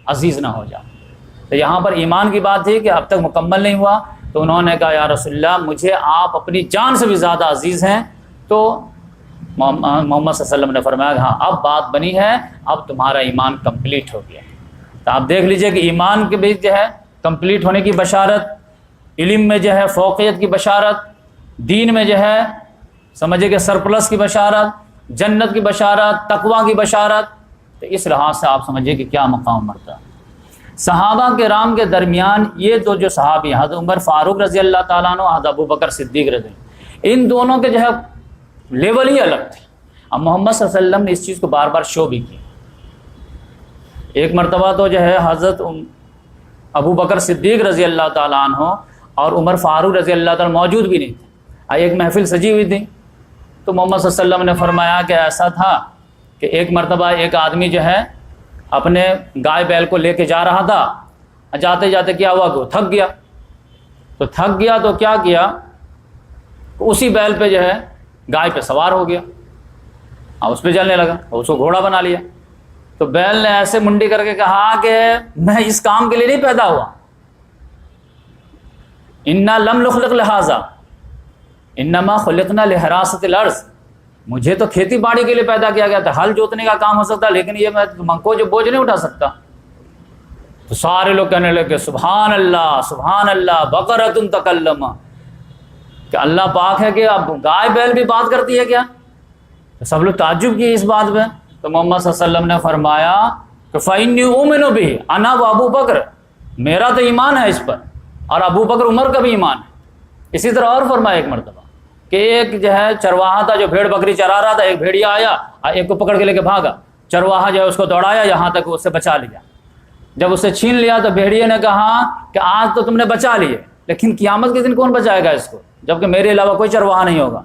عزیز نہ ہو جائے۔ تو یہاں پر ایمان کی بات تھی کہ اب تک مکمل نہیں ہوا، تو انہوں نے کہا یا رسول اللہ مجھے آپ اپنی جان سے بھی زیادہ عزیز ہیں۔ تو محمد صلی اللہ علیہ وسلم نے فرمایا کہ ہاں اب بات بنی ہے، اب تمہارا ایمان کمپلیٹ ہو گیا۔ تو آپ دیکھ لیجئے کہ ایمان کے بیچ جو ہے کمپلیٹ ہونے کی بشارت، علم میں جو ہے فوقیت کی بشارت، دین میں جو ہے سمجھے کہ سرپلس کی بشارت، جنت کی بشارت، تقویٰ کی بشارت۔ تو اس لحاظ سے آپ سمجھیے کہ کیا مقام مرتا ہے۔ صحابہ کرام کے درمیان یہ دو جو صحابی ہیں، حضرت عمر فاروق رضی اللہ تعالیٰ عنہ، حضرت ابو بکر صدیق رضی اللہ عنہ، ان دونوں کے جو ہے لیول ہی الگ تھے۔ اب محمد صلی اللہ علیہ وسلم نے اس چیز کو بار بار شو بھی کی۔ ایک مرتبہ تو جو ہے حضرت ابو بکر صدیق رضی اللہ تعالیٰ عنہ اور عمر فاروق رضی اللہ تعالیٰ موجود بھی نہیں تھے، ایک محفل سجی ہوئی تھی۔ تو محمد صلی اللہ علیہ وسلم نے فرمایا کہ ایسا تھا کہ ایک مرتبہ ایک آدمی جو ہے اپنے گائے بیل کو لے کے جا رہا تھا، جاتے جاتے کیا ہوا کہ وہ تھک گیا۔ تو تھک گیا تو کیا کیا، اسی بیل پہ جو ہے گائے پہ سوار ہو گیا اور اس پہ چلنے لگا، اور اس کو گھوڑا بنا لیا۔ تو بیل نے ایسے منڈی کر کے کہا کہ میں اس کام کے لیے نہیں پیدا ہوا، انا لم نخلق لہذا انما خلقنا لحراست الارض، مجھے تو کھیتی باڑی کے لیے پیدا کیا گیا تھا، ہل جوتنے کا کام ہو سکتا، لیکن یہ میں تم کو جو بوجھ نہیں اٹھا سکتا۔ تو سارے لوگ کہنے لگے سبحان اللہ سبحان اللہ بقرۃ تکلم، کہ اللہ پاک ہے کہ اب گائے بیل بھی بات کرتی ہے کیا؟ تو سب لوگ تعجب کیے اس بات پہ۔ تو محمد صلی اللہ علیہ وسلم نے فرمایا کہ فإنی أؤمن بہ انا و ابو بکر، میرا تو ایمان ہے اس پر، اور ابو بکر عمر کا بھی ایمان ہے۔ اسی طرح اور فرمایا ایک مرتبہ کہ ایک جو ہے چرواہا تھا جو بھیڑ بکری چرا رہا تھا، ایک بھیڑیا آیا ایک کو پکڑ کے لے کے بھاگا، چرواہا جو ہے اس کو دوڑایا یہاں تک اس سے بچا لیا۔ جب اسے چھین لیا تو بھیڑیے نے کہا کہ آج تو تم نے بچا لیے، لیکن قیامت کے دن کون بچائے گا اس کو، جبکہ میرے علاوہ کوئی چرواہا نہیں ہوگا۔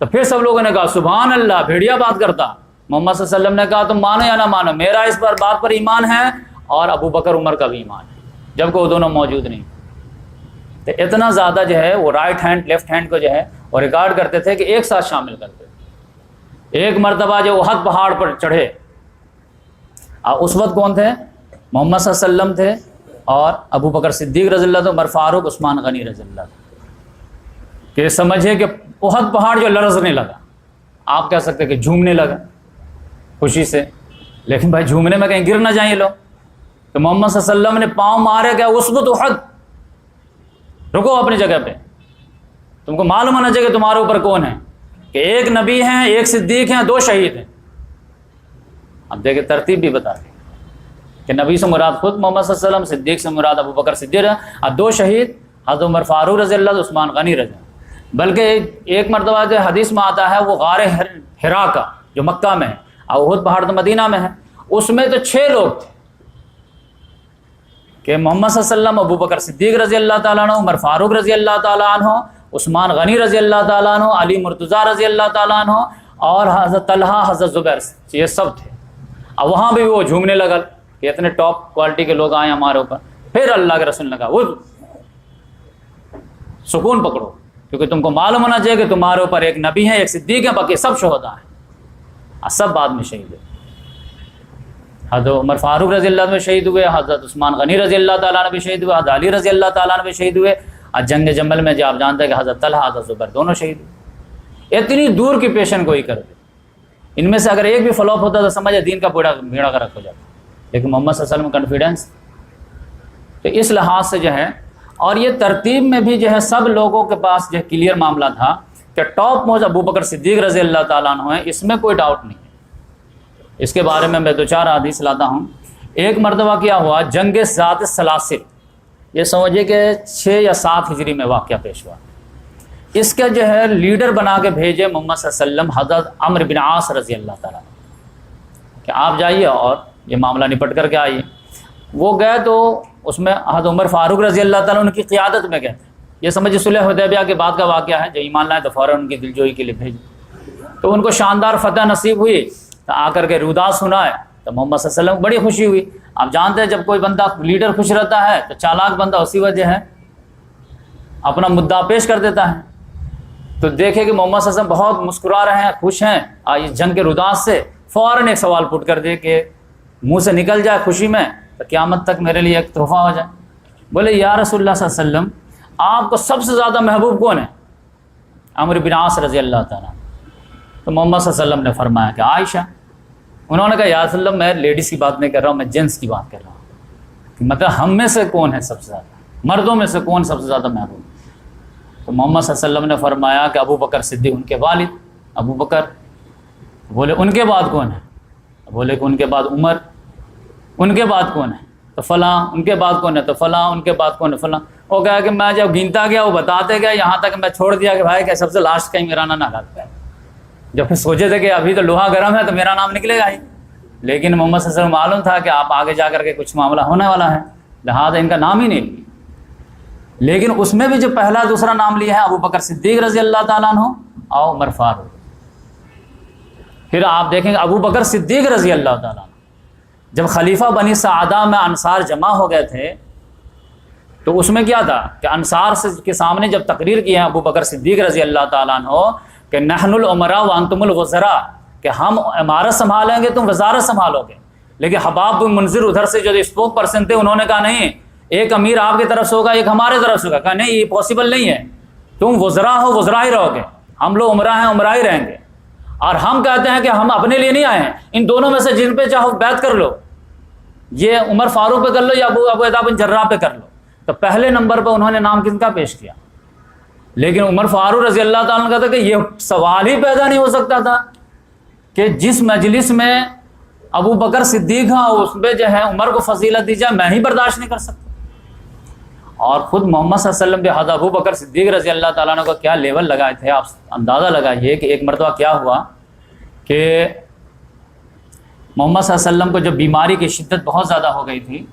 تو پھر سب لوگوں نے کہا سبحان اللہ، بھیڑیا بات کرتا۔ محمد صلی اللہ علیہ وسلم نے کہا تم مانو یا نہ مانو، میرا اس پر بات پر ایمان ہے اور ابو بکر عمر کا بھی ایمان ہے، جبکہ وہ دونوں موجود نہیں۔ تو اتنا زیادہ جو ہے وہ رائٹ ہینڈ لیفٹ ہینڈ کو جو ہے وہ ریکارڈ کرتے تھے کہ ایک ساتھ شامل کرتے تھے۔ ایک مرتبہ جو احد پہاڑ پر چڑھے، اس وقت کون تھے؟ محمد صلی اللہ علیہ وسلم تھے اور ابو بکر صدیق رضی اللہ عنہ، عمر فاروق، عثمان غنی رضی اللہ عنہ۔ کہ سمجھے کہ احد پہاڑ جو لرزنے لگا، آپ کہہ سکتے کہ جھومنے لگا خوشی سے، لیکن بھائی جھومنے میں کہیں گر نہ جائیں لوگ۔ تو محمد صلی اللہ علیہ وسلم نے پاؤں مارے کہ اسبت احد، رکو اپنی جگہ پہ، تم کو معلوم ہونا چاہیے کہ تمہارے اوپر کون ہے، کہ ایک نبی ہیں، ایک صدیق ہیں، دو شہید ہیں۔ اب دیکھیں ترتیب بھی بتا دی کہ نبی سے مراد خود محمد صلی اللہ علیہ وسلم، صدیق سے مراد ابو بکر صدیق ہے، اور دو شہید حضرت عمر فاروق رضی اللہ عنہ، عثمان غنی رضی اللہ عنہ۔ بلکہ ایک مرتبہ جو حدیث میں آتا ہے وہ غار حرا کا جو مکہ میں ہے، اور احد پہاڑ تو مدینہ میں ہے، اس میں تو 6 لوگ تھے کہ محمد صلی اللہ علیہ وسلم، ابو بکر صدیق رضی اللہ تعالیٰ عنہ، عمر فاروق رضی اللہ تعالیٰ عنہ، عثمان غنی رضی اللہ تعالیٰ عنہ، علی مرتضیٰ رضی اللہ تعالیٰ عنہ، اور حضرت طلحہ، حضرت زبیر، یہ سب تھے۔ اب وہاں بھی وہ جھومنے لگا کہ اتنے ٹاپ کوالٹی کے لوگ آئے ہمارے اوپر۔ پھر اللہ کے رسول نے کہا وہ سکون پکڑو، کیونکہ تم کو معلوم ہونا چاہیے کہ تمہارے اوپر ایک نبی ہے، ایک صدیق ہے، باقی سب شہداء ہیں، اور سب بعد میں شہید ہوئے۔ حضرت عمر فاروق رضی اللہ عنہ بھی شہید ہوئے، حضرت عثمان غنی رضی اللہ تعالیٰ عنہ بھی شہید ہوئے، حضرت علی رضی اللہ تعالیٰ عنہ بھی شہید ہوئے، اور جنگ جمل میں جو آپ جانتے ہیں کہ حضرت طلحہ، حضرت زبیر دونوں شہید ہوئے۔ اتنی دور کی پیشن گوئی کر دی، ان میں سے اگر ایک بھی فلوپ ہوتا تو سمجھے دین کا بیڑا غرق ہو جاتا، لیکن محمد صلی اللہ علیہ وسلم کانفیڈنس۔ تو اس لحاظ سے جو ہے، اور یہ ترتیب میں بھی جو ہے سب لوگوں کے پاس جو ہے کلیئر معاملہ تھا کہ ٹاپ موسٹ ابو بکر صدیق رضی اللہ تعالیٰ عنہ ہے، اس میں کوئی ڈاؤٹ نہیں ہے۔ اس کے بارے میں 2-4 حدیث لاتا ہوں۔ ایک مرتبہ کیا ہوا، جنگ ذات السلاسل، یہ سمجھے کہ 6 یا 7 ہجری میں واقعہ پیش ہوا۔ اس کا جو ہے لیڈر بنا کے بھیجے محمد صلی اللہ علیہ وسلم حضرت عمرو بن عاص رضی اللہ تعالیٰ عنہ کہ آپ جائیے اور یہ معاملہ نپٹ کر کے آئیے۔ وہ گئے تو اس میں حضرت عمر فاروق رضی اللہ تعالیٰ عنہ کی قیادت میں گئے تھے۔ یہ سمجھے صلح حدیبیہ کے بعد کا واقعہ ہے، جو ایمان لائے تو فوراً ان کی دلجوئی کے لیے بھیجے۔ تو ان کو شاندار فتح نصیب ہوئی، تو آ کر کے روداد سنائے تو محمد صلی اللہ علیہ وسلم کو بڑی خوشی ہوئی۔ آپ جانتے ہیں جب کوئی بندہ لیڈر خوش رہتا ہے تو چالاک بندہ اسی وجہ ہے اپنا مدعا پیش کر دیتا ہے۔ تو دیکھے کہ محمد صلی اللہ علیہ وسلم بہت مسکرا رہے ہیں، خوش ہیں، اس جنگ کے روداد سے فوراً ایک سوال پوٹ کر دے کہ منہ سے نکل جائے خوشی میں تو قیامت تک میرے لیے ایک تحفہ ہو جائے۔ بولے یا رسول اللہ صلی اللہ علیہ وسلم، آپ کو سب سے زیادہ محبوب کون ہے؟ عمرو بن عاص رضی اللہ تعالیٰ۔ تو محمد صلی اللہ علیہ وسلم نے فرمایا کہ عائشہ۔ انہوں نے کہا یا رسول اللہ میں لیڈیز کی بات نہیں کر رہا ہوں، میں جینس کی بات کر رہا ہوں، مطلب ہم میں سے کون ہے سب سے زیادہ، مردوں میں سے کون سب سے زیادہ محبوب؟ تو محمد صلی اللہ علیہ وسلم نے فرمایا کہ ابو بکر صدیق، ان کے والد ابو بکر۔ بولے ان کے بعد کون ہے؟ بولے کہ ان کے بعد عمر۔ ان کے بعد کون ہے؟ تو فلاں۔ ان کے بعد کون ہے؟ تو فلاں۔ ان کے بعد کون ہے؟ فلاں۔ وہ کہا کہ میں جب گنتا گیا وہ بتاتے گیا، یہاں تک میں چھوڑ دیا کہ بھائی کہ سب سے لاسٹ کہیں میرا نام نہ لگتا ہے۔ جب پھر سوچے تھے کہ ابھی تو لوہا گرم ہے تو میرا نام نکلے گا ہی، لیکن محمد صلی اللہ علیہ وسلم معلوم تھا کہ آپ آگے جا کر کے کچھ معاملہ ہونے والا ہے، لہٰذا ان کا نام ہی نہیں لیا۔ لیکن اس میں بھی جو پہلا دوسرا نام لیا ہے ابو بکر صدیق رضی اللہ تعالیٰ عنہ اور عمر فاروق۔ پھر آپ دیکھیں گے ابو بکر صدیق رضی اللہ تعالیٰ عنہ جب خلیفہ بنی سعدہ میں انصار جمع ہو گئے تھے تو اس میں کیا تھا کہ انصار کے سامنے جب تقریر کی ہے ابو بکر صدیق رضی اللہ تعالیٰ عنہ کہ نحن الامراء وانتم الوزراء، کہ ہم عمارت سنبھالیں گے تم وزارت سنبھالو گے۔ لیکن حباب بن منذر ادھر سے جو اسپوک پرسن تھے انہوں نے کہا نہیں، ایک امیر آپ کی طرف سے ہوگا، ایک ہمارے طرف سے ہوگا۔ کہا نہیں، یہ پاسبل نہیں ہے، تم وزراء ہو وزراء ہی رہو گے، ہم لوگ عمرہ ہیں عمرہ ہی رہیں گے، اور ہم کہتے ہیں کہ ہم اپنے لیے نہیں آئے ہیں، ان دونوں میں سے جن پہ چاہو بیعت کر لو، یہ عمر فاروق پہ کر لو یا ابو عبیدہ بن جراح پہ کر لو۔ تو پہلے نمبر پہ انہوں نے نام کن کا پیش کیا؟ لیکن عمر فاروق رضی اللہ تعالیٰ نے کہا تھا کہ یہ سوال ہی پیدا نہیں ہو سکتا تھا کہ جس مجلس میں ابو بکر صدیق ہاں اس پہ جو ہے عمر کو فضیلت دی جائے، میں ہی برداشت نہیں کر سکتا۔ اور خود محمد صلی اللہ علیہ وسلم بھی حضرت ابو بکر صدیق رضی اللہ تعالیٰ عنہ کو کیا لیول لگائے تھے، آپ اندازہ لگائیے کہ ایک مرتبہ کیا ہوا کہ محمد صلی اللہ علیہ وسلم کو جب بیماری کی شدت بہت زیادہ ہو گئی تھی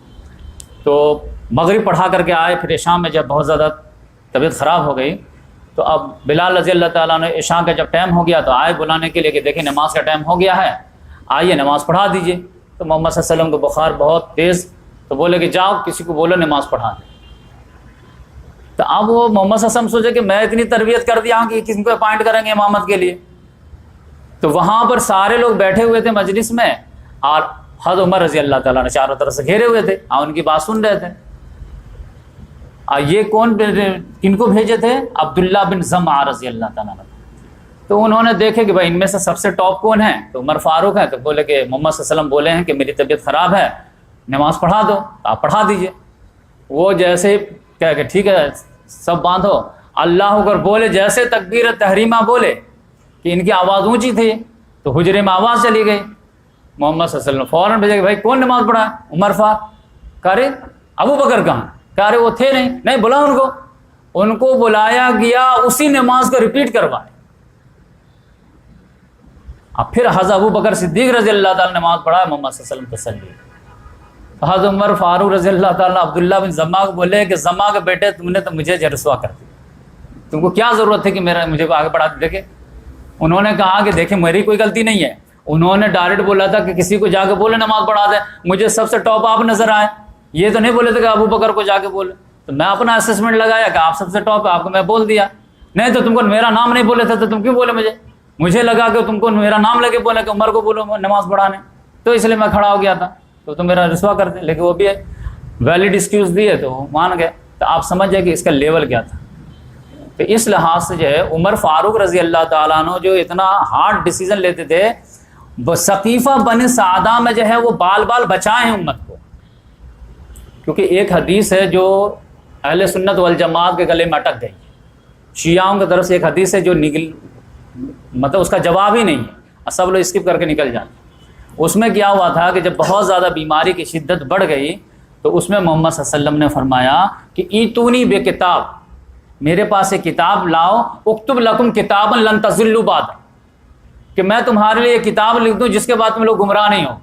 تو مغرب پڑھا کر کے آئے، پھر عشاء میں جب بہت زیادہ طبیعت خراب ہو گئی تو اب بلال رضی اللہ تعالیٰ نے عشاء کا جب ٹائم ہو گیا تو آئے بلانے کے لیے کہ دیکھیں نماز کا ٹائم ہو گیا ہے، آئیے نماز پڑھا دیجیے۔ تو محمد صلی اللہ علیہ وسلم کو بخار بہت تیز، تو بولے کہ جاؤ کسی کو بولو نماز پڑھا دیں۔ تو اب وہ محمد صلی اللہ علیہ وسلم سوچے کہ میں اتنی تربیت کر دیا کہ کس کو اپائنٹ کریں گے امامت کے لیے۔ تو وہاں پر سارے لوگ بیٹھے ہوئے تھے مجلس میں، اور حضرت عمر رضی اللہ تعالیٰ نے چاروں طرف سے گھیرے ہوئے تھے اور ان کی بات سن رہے تھے۔ اور یہ کن کو بھیجے تھے؟ عبداللہ بن زمعہ رضی اللہ تعالیٰ نے۔ تو انہوں نے دیکھے کہ بھائی ان میں سے سب سے ٹاپ کون ہے، تو عمر فاروق ہے، تو بولے کہ محمد صلی اللہ علیہ وسلم بولے ہیں کہ میری طبیعت خراب ہے، نماز پڑھا دو، آپ پڑھا دیجئے۔ وہ جیسے ہی کہا کہ ٹھیک ہے سب باندھو، اللہ اکبر بولے، جیسے تکبیر تحریمہ بولے کہ ان کی آواز اونچی تھی تو حجرے میں آواز چلی گئی۔ محمد صلی اللہ علیہ وسلم فوراً بھیجے کہ بھائی کون نماز پڑھا ہے؟ عمر فاروق۔ کہہ رہے ابو بکر کہاں؟ کہہ رہے وہ تھے نہیں بلا ان کو بلایا گیا، اسی نماز کو ریپیٹ کروائے۔ اب پھر حضرت ابو بکر صدیق رضی اللہ تعالیٰ نے نماز پڑھا، محمد صلی اللہ علیہ وسلم تسلی۔ حضرت عمر فاروق رضی اللہ تعالیٰ عبداللہ بن زمعہ کو بولے کہ زمعہ کے بیٹے تم نے تو مجھے رسوا کر دیا، تم کو کیا ضرورت تھی کہ مجھے آگے بڑھا دے۔ دیکھے انہوں نے کہا کہ دیکھیں میری کوئی غلطی نہیں ہے، انہوں نے ڈائریکٹ بولا تھا کہ کسی کو جا کے بولے نماز پڑھا دے، مجھے سب سے ٹاپ آپ نظر آئے، یہ تو نہیں بولے تھے کہ ابو بکر کو جا کے بولے۔ تو میں اپنا اسسمنٹ لگایا کہ آپ سب سے ٹاپ ہے، آپ کو میں بول دیا، نہیں تو تم کو میرا نام نہیں بولے تھے تو تم کیوں بولے مجھے لگا کہ تم کو میرا نام لے کے بولے کہ عمر کو بولو نماز پڑھانے، تو اس لیے میں کھڑا ہو گیا تھا، تو تم میرا رسوا کر دیں۔ لیکن وہ بھی ویلڈ ایکسکیوز دیے تو وہ مان گئے۔ تو آپ سمجھ جائے کہ اس کا لیول کیا تھا۔ تو اس لحاظ سے جو ہے عمر فاروق رضی اللہ تعالیٰ عنہ جو اتنا ہارڈ ڈیسیزن لیتے تھے، ثقیفہ بن سعدہ میں جو ہے وہ بال بچائے ہیں امت کو، کیونکہ ایک حدیث ہے جو اہل سنت والجماعت کے گلے میں اٹک گئی، شیعوں کی طرف سے ایک حدیث ہے جو مطلب اس کا جواب ہی نہیں ہے، سب لوگ اسکپ کر کے نکل جاتے۔ اس میں کیا ہوا تھا کہ جب بہت زیادہ بیماری کی شدت بڑھ گئی تو اس میں محمد صلی اللہ علیہ وسلم نے فرمایا کہ ایتونی بے کتاب، میرے پاس ایک کتاب لاؤ، اکتب لکم کتابا لن تضلوا بعد، کہ میں تمہارے لیے کتاب لکھ دوں جس کے بعد تم لوگ گمراہ نہیں ہو۔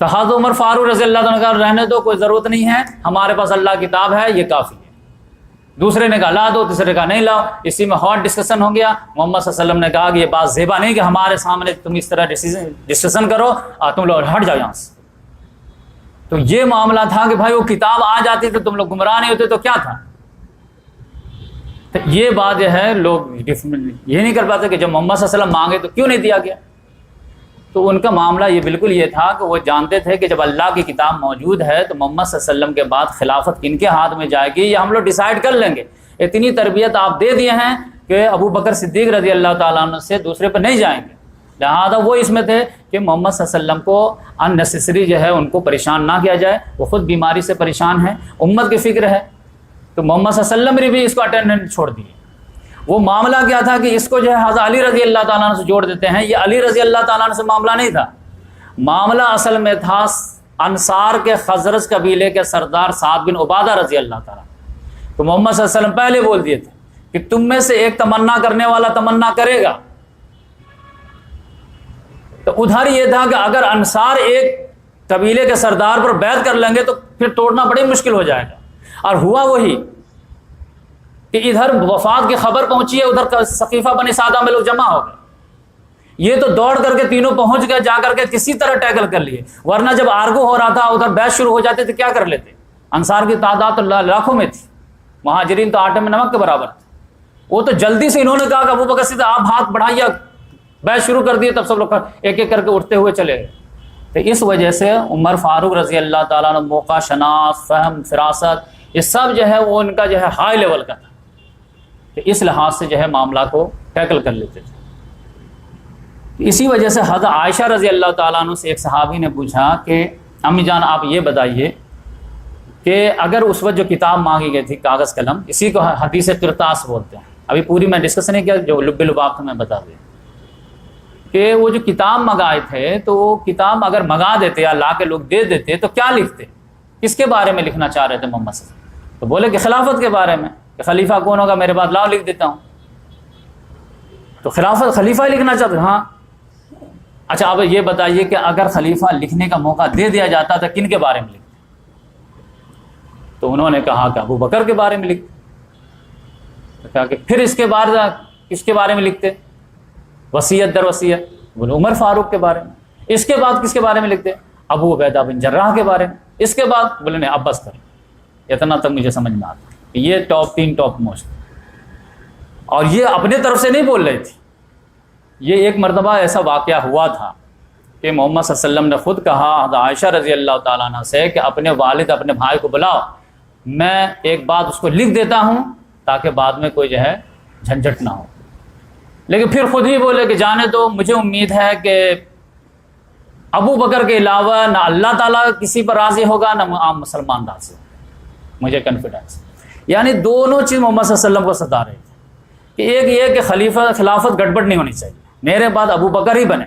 تو حضرت عمر فاروق رضی اللہ عنہ نے کہا رہنے دو، کوئی ضرورت نہیں ہے، ہمارے پاس اللہ کی کتاب ہے، یہ کافی ہے۔ دوسرے نے کہا لا دو، تیسرے نے کہا نہیں لاؤ، اسی میں ہاٹ ڈسکشن ہو گیا۔ محمد صلی اللہ علیہ وسلم نے کہا کہ یہ بات زیبا نہیں کہ ہمارے سامنے تم اس طرح ڈسکشن کرو اور تم لوگ ہٹ جاؤ یہاں سے۔ تو یہ معاملہ تھا کہ بھائی وہ کتاب آ جاتی تو تم لوگ گمراہ نہیں ہوتے تو کیا تھا۔ تو یہ بات جو ہے لوگ یہ نہیں کر پاتے کہ جب محمد صلی اللہ علیہ وسلم مانگے تو کیوں نہیں دیا گیا۔ تو ان کا معاملہ یہ بالکل یہ تھا کہ وہ جانتے تھے کہ جب اللہ کی کتاب موجود ہے تو محمد صلی اللہ علیہ وسلم کے بعد خلافت کن کے ہاتھ میں جائے گی یہ ہم لوگ ڈیسائیڈ کر لیں گے۔ اتنی تربیت آپ دے دیے ہیں کہ ابو بکر صدیق رضی اللہ تعالیٰ عنہ سے دوسرے پر نہیں جائیں گے، لہذا وہ اس میں تھے کہ محمد صلی اللہ علیہ وسلم کو ان نیسیسری جو ہے ان کو پریشان نہ کیا جائے، وہ خود بیماری سے پریشان ہیں، امت کی فکر ہے۔ تو محمد صلی اللہ علیہ وسلم نے بھی اس کو اٹینڈنٹ چھوڑ دیے۔ وہ معاملہ کیا تھا کہ اس کو جو ہے حضرت علی رضی اللہ تعالیٰ عنہ سے جوڑ دیتے ہیں، یہ علی رضی اللہ تعالیٰ عنہ سے معاملہ نہیں تھا، معاملہ اصل میں تھا انصار کے خزرج قبیلے کے سردار سعد بن عبادہ رضی اللہ تعالیٰ۔ تو محمد صلی اللہ علیہ وسلم پہلے بول دیے تھے کہ تم میں سے ایک تمنا کرنے والا تمنا کرے گا۔ تو ادھر یہ تھا کہ اگر انصار ایک قبیلے کے سردار پر بیعت کر لیں گے تو پھر توڑنا بڑی مشکل ہو جائے گا، اور ہوا وہی کہ ادھر وفات کی خبر پہنچی ہے، ادھر ثقیفہ بن سعدہ میں لوگ جمع ہو گئے، یہ تو دوڑ کر کے تینوں پہنچ گئے، جا کر کے کسی طرح ٹیکل کر لیے، ورنہ جب آرگو ہو رہا تھا ادھر بحث شروع ہو جاتے تھے کیا کر لیتے۔ انصار کی تعداد تو لاکھوں میں تھی، مہاجرین تو آٹے میں نمک کے برابر تھے، وہ تو جلدی سے انہوں نے کہا کہ ابو بکر صدیق آپ ہاتھ بڑھائیے، بحث شروع کر دیے، تب سب لوگ ایک ایک کر کے اٹھتے ہوئے چلے گئے۔ تو اس وجہ سے عمر فاروق رضی اللہ تعالیٰ عنہ موقع شناس، فہم، فراست، یہ سب جو ہے وہ ان کا جو ہے ہائی لیول کا تھا، کہ اس لحاظ سے جو ہے معاملہ کو ٹیکل کر لیتے تھے۔ اسی وجہ سے حضرت عائشہ رضی اللہ تعالیٰ عنہ سے ایک صحابی نے پوچھا کہ امی جان آپ یہ بتائیے کہ اگر اس وقت جو کتاب مانگی گئی تھی کاغذ قلم، اسی کو حدیث قرطاس بولتے ہیں، ابھی پوری میں ڈسکس نہیں کیا، جو لب لباب تھا میں بتا دیا کہ وہ جو کتاب منگائے تھے تو وہ کتاب اگر منگا دیتے یا لا کے لوگ دے دیتے تو کیا لکھتے، کس کے بارے میں لکھنا چاہ رہے تھے محمد صلی اللہ علیہ وسلم۔ تو بولے کہ خلافت کے بارے میں کہ خلیفہ کون ہوگا، میرے بعد لاؤ لکھ دیتا ہوں. تو خلافت خلیفہ لکھنا چاہتے، ہاں. اچھا اب یہ بتائیے کہ اگر خلیفہ لکھنے کا موقع دے دیا جاتا تو کن کے بارے میں لکھتے؟ تو انہوں نے کہا کہ ابو بکر کے بارے میں لکھتے. کہا کہ پھر اس کے بعد کس کے بارے میں لکھتے؟ وصیت در وصیت. بولے عمر فاروق کے بارے میں. اس کے بعد کس کے بارے میں لکھتے؟ ابو عبیدہ بن جراح کے بارے میں. اس کے بعد بولے نہیں اب بس کر. اتنا تک مجھے سمجھ میں آتا کہ یہ ٹاپ موسٹ. اور یہ اپنے طرف سے نہیں بول رہے تھے. یہ ایک مرتبہ ایسا واقعہ ہوا تھا کہ محمد صلی اللہ علیہ وسلم نے خود کہا حضرت عائشہ رضی اللہ تعالیٰ عنہ سے کہ اپنے والد اپنے بھائی کو بلاؤ، میں ایک بات اس کو لکھ دیتا ہوں تاکہ بعد میں کوئی جو ہے جھنجھٹ نہ ہو. لیکن پھر خود ہی بولے کہ جانے دو، مجھے امید ہے کہ ابو بکر کے علاوہ نہ اللہ تعالیٰ کسی پر راضی ہوگا نہ عام مسلمان راضی ہوگا. مجھے کانفیڈنس. یعنی دونوں چیز محمد صلی اللہ علیہ وسلم کو ستا رہی تھی کہ ایک یہ کہ خلافت گڑبڑ نہیں ہونی چاہیے، میرے بعد ابو بکر ہی بنے،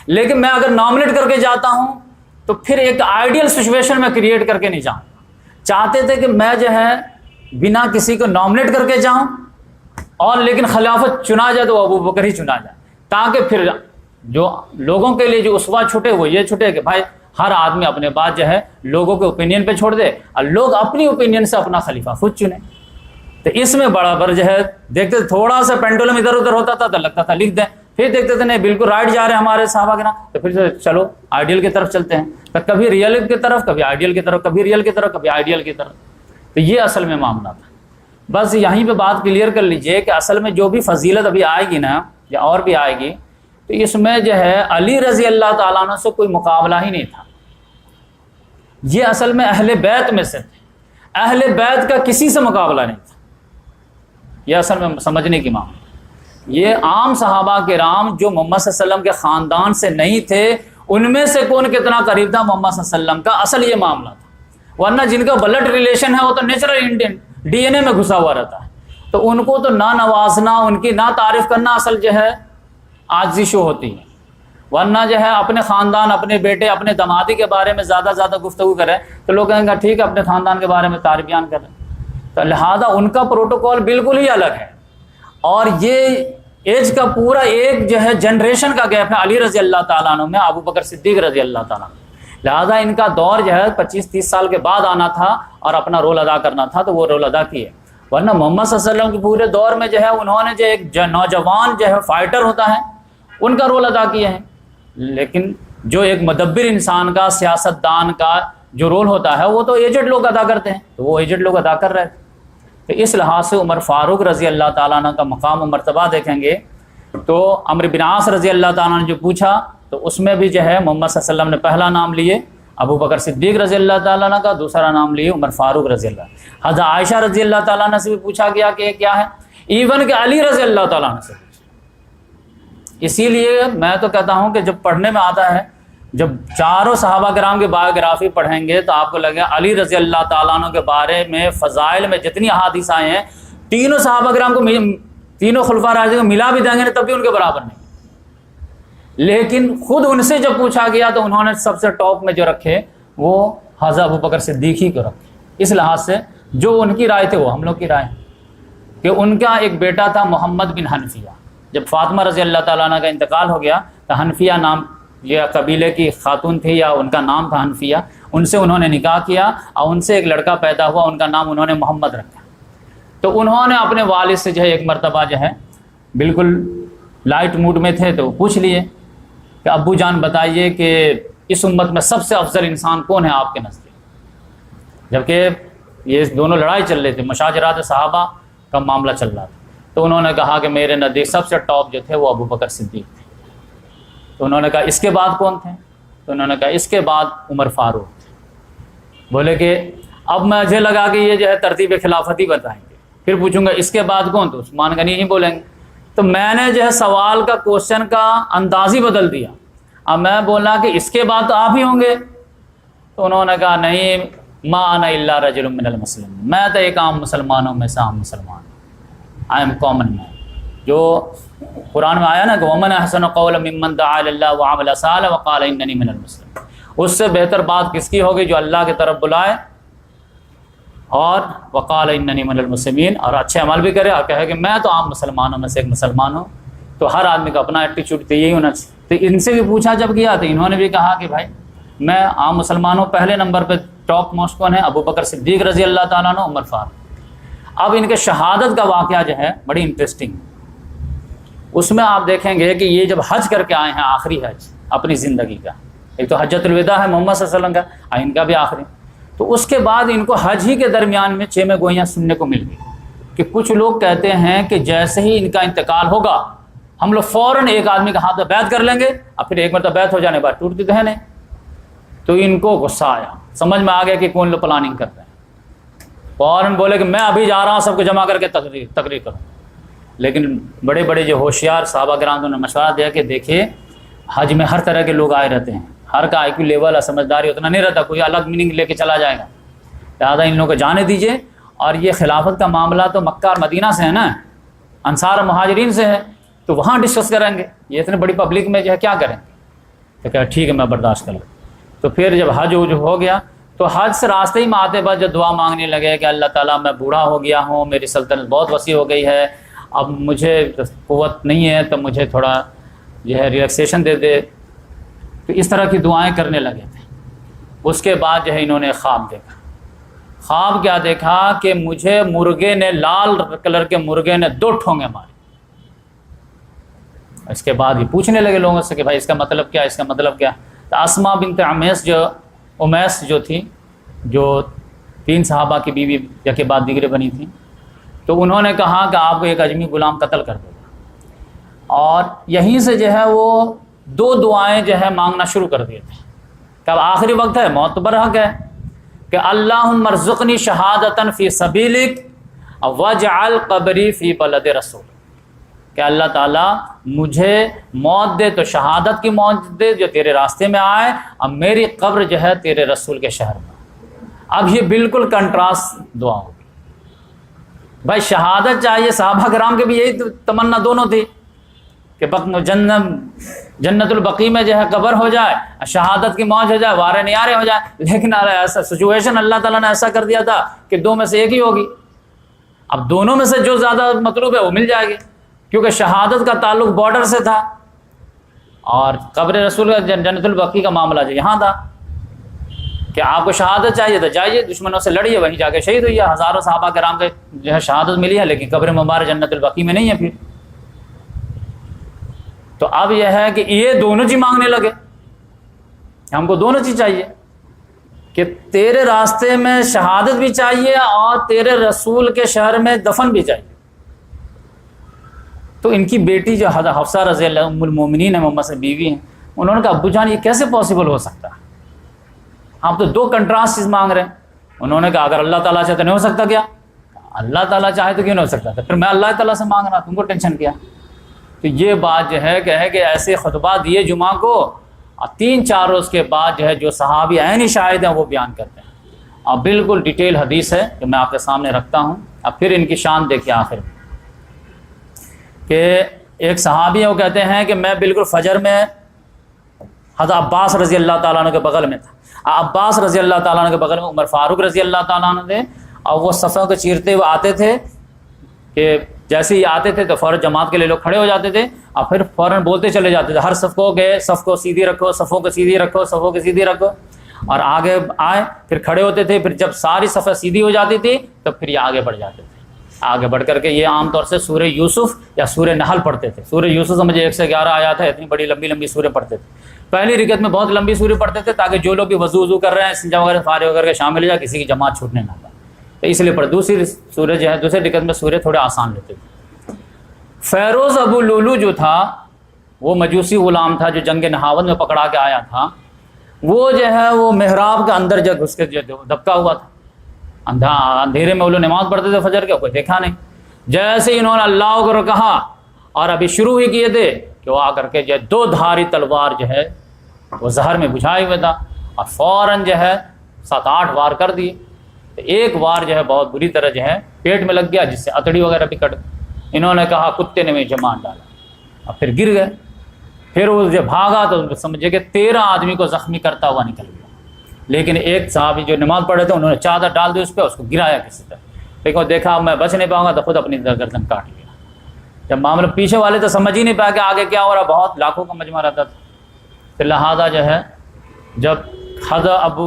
لیکن میں اگر نامنیٹ کر کے جاتا ہوں تو پھر ایک آئیڈیل سچویشن میں کریٹ کر کے نہیں جاؤں. چاہتے تھے کہ میں جو ہے بنا کسی کو نامنیٹ کر کے جاؤں اور لیکن خلافت چنا جائے تو ابو بکر ہی چنا جائے، تاکہ پھر جو لوگوں کے لیے جو اسوا چھٹے وہ یہ چھٹے کہ بھائی ہر آدمی اپنے بات جو ہے لوگوں کے اوپینین پہ چھوڑ دے اور لوگ اپنی اوپینین سے اپنا خلیفہ خود چنے. تو اس میں بڑا بر جو ہے دیکھتے تھوڑا سا پینڈولم ادھر ادھر ہوتا تھا تو لگتا تھا لکھ دیں، پھر دیکھتے تھے نہیں بالکل رائٹ جا رہے ہیں ہمارے صحابہ کے نام، تو پھر چلو آئیڈیل کی طرف چلتے ہیں. تو کبھی ریئل کی طرف، کبھی آئیڈیل کی طرف، کبھی ریئل کی طرف، کبھی آئیڈیل کی طرف. تو یہ اصل میں معاملہ تھا. بس یہیں پہ بات کلیئر کر لیجئے کہ اصل میں جو بھی فضیلت ابھی آئے گی نا یا اور بھی آئے گی تو اس میں جو ہے علی رضی اللہ تعالیٰ عنہ سے کوئی مقابلہ ہی نہیں تھا. یہ اصل میں اہل بیت میں سے تھے، اہل بیت کا کسی سے مقابلہ نہیں تھا. یہ اصل میں سمجھنے کی معاملہ. یہ عام صحابہ کرام جو محمد صلی اللہ علیہ وسلم کے خاندان سے نہیں تھے ان میں سے کون کتنا قریب تھا محمد صلی اللہ علیہ وسلم کا، اصل یہ معاملہ تھا. ورنہ جن کا بلڈ ریلیشن ہے وہ تو نیچرل انڈین ڈی این اے میں گھسا ہوا رہتا ہے، تو ان کو تو نہ نوازنا، ان کی نہ تعریف کرنا اصل جو ہے عاجزی شو ہوتی ہے. ورنہ جو ہے اپنے خاندان، اپنے بیٹے، اپنے دمادی کے بارے میں زیادہ گفتگو کریں تو لوگ کہیں گے ٹھیک ہے اپنے خاندان کے بارے میں تعریف بیان کریں. تو لہذا ان کا پروٹوکول بالکل ہی الگ ہے. اور یہ ایج کا پورا ایک جو ہے جنریشن کا گیپ ہے علی رضی اللہ تعالیٰ عنہ میں ابو بکر صدیق رضی اللہ تعالیٰ عنہ. لہذا ان کا دور جو ہے 25-30 سال کے بعد آنا تھا اور اپنا رول ادا کرنا تھا تو وہ رول ادا کیے. ورنہ محمد صلی اللہ علیہ وسلم کے پورے دور میں جو ہے انہوں نے جو ایک نوجوان جو ہے فائٹر ہوتا ہے ان کا رول ادا کیے ہیں، لیکن جو ایک مدبر انسان کا، سیاست دان کا جو رول ہوتا ہے وہ تو ایجڈ لوگ ادا کرتے ہیں، تو وہ ایجڈ لوگ ادا کر رہے تھے. تو اس لحاظ سے عمر فاروق رضی اللہ تعالیٰ عنہ کا مقام و مرتبہ دیکھیں گے تو عمرو بن عاص رضی اللہ تعالیٰ نے جو پوچھا تو اس میں بھی جو ہے محمد صلی اللہ علیہ وسلم نے پہلا نام لیے ابو بکر صدیق رضی اللہ تعالیٰ عنہ کا، دوسرا نام لیے عمر فاروق رضی اللہ. حضرت عائشہ رضی اللہ تعالیٰ عنہ سے بھی پوچھا گیا کہ یہ کیا ہے، ایون کہ علی رضی اللہ تعالیٰ عنہ سے پوچھا. اسی لیے میں تو کہتا ہوں کہ جب پڑھنے میں آتا ہے، جب چاروں صحابہ کرام کی بایوگرافی پڑھیں گے تو آپ کو لگے علی رضی اللہ تعالیٰ عنہ کے بارے میں فضائل میں جتنی احادیث آئے ہیں تینوں صحابہ کرام کو، تینوں خلفاء راشدین کو ملا بھی دیں گے تب بھی ان کے برابر نہیں. لیکن خود ان سے جب پوچھا گیا تو انہوں نے سب سے ٹاپ میں جو رکھے وہ حضرت ابو بکر صدیق ہی کو رکھے. اس لحاظ سے جو ان کی رائے تھے وہ ہم لوگ کی رائے کہ ان کا ایک بیٹا تھا محمد بن حنفیہ. جب فاطمہ رضی اللہ تعالیٰ عنہ کا انتقال ہو گیا تو حنفیہ نام یہ قبیلے کی خاتون تھی یا ان کا نام تھا حنفیہ، ان سے انہوں نے نکاح کیا اور ان سے ایک لڑکا پیدا ہوا، ان کا نام انہوں نے محمد رکھا. تو انہوں نے اپنے والد سے جو ہے ایک مرتبہ جو ہے بالکل لائٹ موڈ میں تھے تو پوچھ لیے کہ ابو جان بتائیے کہ اس امت میں سب سے افضل انسان کون ہے آپ کے نزدیک. جبکہ یہ دونوں لڑائی چل رہی تھی، مشاجرات صحابہ کا معاملہ چل رہا تھا. تو انہوں نے کہا کہ میرے نزدیک سب سے ٹاپ جو تھے وہ ابو بکر صدیق تھے. تو انہوں نے کہا اس کے بعد کون تھے؟ تو انہوں نے کہا اس کے بعد عمر فاروق تھے. بولے کہ اب مجھے لگا کہ یہ جو ہے ترتیب خلافت ہی بتائیں گے، پھر پوچھوں گا اس کے بعد کون، تو عثمان غنی ہی بولیں گے. تو میں نے جو ہے سوال کا کوشچن کا انداز ہی بدل دیا. اب میں بولا کہ اس کے بعد تو آپ ہی ہوں گے. تو انہوں نے کہا نہیں، ما انا الا رجل من المسلمین، میں تو ایک عام مسلمانوں میں سے عام مسلمان ہوں. I am common man. جو قرآن میں آیا نا کہ ومن احسن قولا ممن دعا الی اللہ وعمل صالحا وقال اننی من المسلمین، اس سے بہتر بات کس کی ہوگی جو اللہ کی طرف بلائے اور وقال اننی من المسلمین، اور اچھے عمل بھی کرے اور کہے کہ میں تو عام مسلمانوں میں سے ایک مسلمان ہوں۔ تو ہر آدمی کا اپنا ایٹیچیوڈ تو یہی ہونا چاہیے۔ تو ان سے بھی پوچھا جب گیا تو انہوں نے بھی کہا کہ بھائی میں عام مسلمانوں پہلے نمبر پہ ٹاپ موسٹ کون ہے؟ ابو بکر صدیق رضی اللہ تعالیٰ عنہ، عمر فاروق۔ اب ان کے شہادت کا واقعہ جو ہے بڑی انٹرسٹنگ، اس میں آپ دیکھیں گے کہ یہ جب حج کر کے آئے ہیں، آخری حج اپنی زندگی کا، ایک تو حجۃ الوداع ہے محمد صلی اللہ علیہ وسلم کا، ان کا بھی آخری، تو اس کے بعد ان کو حج ہی کے درمیان میں 6 گوئیاں سننے کو مل گئی کہ کچھ لوگ کہتے ہیں کہ جیسے ہی ان کا انتقال ہوگا ہم لوگ فوراً ایک آدمی کا ہاتھ میں بیعت کر لیں گے، اور پھر ایک مرتبہ بیعت ہو جانے کے بعد ٹوٹتی تو ہے نہیں۔ تو ان کو غصہ آیا، سمجھ میں آ گیا کہ کون لوگ پلاننگ کر رہے ہیں، فوراً بولے کہ میں ابھی جا رہا ہوں سب کو جمع کر کے تقریر کروں۔ لیکن بڑے بڑے جو ہوشیار صحابہ کرام نے مشورہ دیا کہ دیکھیے حج میں ہر طرح کے لوگ آئے رہتے ہیں، ہر کا IQ لیول سمجھداری اتنا نہیں رہتا، کوئی الگ میننگ لے کے چلا جائے گا، لہٰذا ان لوگوں کو جانے دیجیے۔ اور یہ خلافت کا معاملہ تو مکہ اور مدینہ سے ہے نا، انصار اور مہاجرین سے ہے، تو وہاں ڈسکس کریں گے، یہ اتنے بڑی پبلک میں جو ہے کیا کریں گے؟ تو کہا ٹھیک ہے میں برداشت کر لوں۔ تو پھر جب حج ہو گیا تو حج سے راستے ہی میں آتے بعد جو دعا مانگنے لگے کہ اللہ تعالیٰ میں بوڑھا ہو گیا ہوں، میری سلطنت بہت وسیع ہو گئی ہے، اب مجھے قوت نہیں ہے تو مجھے تھوڑا جو ہے ریلیکسیشن دے دے، تو اس طرح کی دعائیں کرنے لگے تھے۔ اس کے بعد جو ہے انہوں نے خواب دیکھا۔ خواب کیا دیکھا کہ مجھے مرغے نے، لال کلر کے مرغے نے 2 ٹھونگے مارے۔ اس کے بعد یہ پوچھنے لگے لوگوں سے کہ بھائی اس کا مطلب کیا، اس کا مطلب کیا؟ تو اسما بنت امیس جو تھی، جو 3 صحابہ کی بیوی یکے بعد دیگرے بنی تھیں، تو انہوں نے کہا کہ آپ کو ایک اجمی غلام قتل کر دے گا، اور یہیں سے جو ہے وہ 2 دعائیں جو ہے مانگنا شروع کر دیے تھے کہ اب آخری وقت ہے، موت تو برحق ہے، کہ اللہم ارزقنی شہادتاً فی سبیلک واجعل قبری فی بلد رسول، کہ اللہ تعالیٰ مجھے موت دے تو شہادت کی موت دے جو تیرے راستے میں آئے، اب میری قبر جو ہے تیرے رسول کے شہر میں۔ اب یہ بالکل کنٹراسٹ دعا ہوگی۔ بھائی شہادت چاہیے، صحابہ کرام کے بھی یہی تمنا دونوں تھی کہ جنت البقیع میں جو ہے قبر ہو جائے، شہادت کی موت ہو جائے، وارے نیارے ہو جائے، لیکن ایسا سچویشن اللہ تعالیٰ نے ایسا کر دیا تھا کہ 2 میں سے ایک ہی ہوگی۔ اب دونوں میں سے جو زیادہ مطلوب ہے وہ مل جائے گی، کیونکہ شہادت کا تعلق بارڈر سے تھا اور قبر رسول کا جنت البقیع کا معاملہ جو یہاں تھا کہ آپ کو شہادت چاہیے تو جائیے دشمنوں سے لڑیے، وہیں جا کے شہید ہوئیے۔ ہزاروں صحابہ کرام کے جو ہے شہادت ملی ہے، لیکن قبر مبارک جنت البقیع میں نہیں ہے۔ پھر تو اب یہ ہے کہ یہ دونوں چیز مانگنے لگے، ہم کو دونوں چیز چاہیے کہ تیرے راستے میں شہادت بھی چاہیے اور تیرے رسول کے شہر میں دفن بھی چاہیے۔ تو ان کی بیٹی جو حفصہ رضی اللہ ام المومنین ہے، محمد سے بیوی ہیں، انہوں نے کہا ابو جان یہ کیسے پاسبل ہو سکتا ہے؟ آپ تو 2 کنٹراسٹ چیز مانگ رہے ہیں۔ انہوں نے کہا اگر اللہ تعالیٰ چاہے تو نہیں ہو سکتا کیا؟ اللہ تعالیٰ چاہے تو کیوں نہیں ہو سکتا؟ پھر میں اللہ تعالیٰ سے مانگ رہا، تم کو ٹینشن کیا؟ تو یہ بات جو ہے کہ ایسے خطبہ دیے جمعہ کو، اور 3-4 روز کے بعد جو ہے جو صحابی عینی شاہد ہیں وہ بیان کرتے ہیں، اور بالکل ڈیٹیل حدیث ہے جو میں آپ کے سامنے رکھتا ہوں۔ اب پھر ان کی شان دیکھیے آخر میں کہ ایک صحابی ہے، وہ کہتے ہیں کہ میں بالکل فجر میں حضرت عباس رضی اللہ تعالیٰ عنہ کے بغل میں تھا۔ عباس رضی اللہ تعالیٰ عنہ کے بغل میں عمر فاروق رضی اللہ تعالیٰ عنہ تھے، اور وہ صفوں کو چیرتے ہوئے آتے تھے کہ جیسے ہی آتے تھے تو فوراً جماعت کے لیے لوگ کھڑے ہو جاتے تھے، اور پھر فوراً بولتے چلے جاتے تھے ہر صف کو کہ صف کو سیدھی رکھو، صفوں کو سیدھی رکھو، صفوں کو سیدھی رکھو، اور آگے آئے پھر کھڑے ہوتے تھے۔ پھر جب ساری صفیں سیدھی ہو جاتی تھی تو پھر یہ آگے بڑھ جاتے تھے، آگے بڑھ کر کے یہ عام طور سے سورہ یوسف یا سورہ نحل پڑھتے تھے۔ سورہ یوسف سمجھے 1 سے 11 آیات ہے، اتنی بڑی لمبی لمبی سورہ پڑھتے تھے۔ پہلی رکعت میں بہت لمبی سورہ پڑھتے تھے تاکہ جو لوگ بھی وضو کر رہے ہیں، استنجا وغیرہ فارغ ہو کر کے شامل ہو جائے، کسی کی جماعت چھوٹنے نہ پائے، تو اس لیے پڑھ۔ دوسری سورہ جو ہے دوسری رکعت میں سورہ تھوڑے آسان لیتے تھے۔ فیروز ابو لولو جو تھا وہ مجوسی غلام تھا جو جنگ نہاون میں پکڑا کے آیا تھا، وہ جو ہے وہ محراب کے اندر جب گھس کے دبکا ہوا تھا، اندھیرے میں وہ لوگ نماز پڑھتے تھے فجر کے، کوئی دیکھا نہیں۔ جیسے ہی انہوں نے اللہ اکبر کہا اور ابھی شروع ہی کیے تھے کہ وہ آ کر کے جو 2 دھاری تلوار جو ہے وہ زہر میں بجھائے ہوئے تھا، اور فوراً جو ہے 7-8 وار کر دیے۔ تو ایک وار جو ہے بہت بری طرح جو ہے پیٹ میں لگ گیا، جس سے اتڑی وغیرہ بھی کٹ گئی۔ انہوں نے کہا کتے نے مجھے مار ڈالا، اور پھر گر گئے۔ پھر وہ جب بھاگا تو سمجھے کہ 13 آدمی کو زخمی کرتا ہوا نکل گیا، لیکن ایک صحابی جو نماز پڑھ رہے تھے انہوں نے چادر ڈال دی اس پہ، اس کو گرایا کسی طرح، لیکن وہ دیکھا میں بچ نہیں پاؤں گا تو خود اپنی گردن کاٹ لیا۔ جب معاملہ پیچھے والے تو سمجھ ہی نہیں پایا کہ آگے کیا ہو رہا، بہت لاکھوں کا مجمع رہتا تھا۔ پھر لہٰذا جو ہے جب حضرت ابو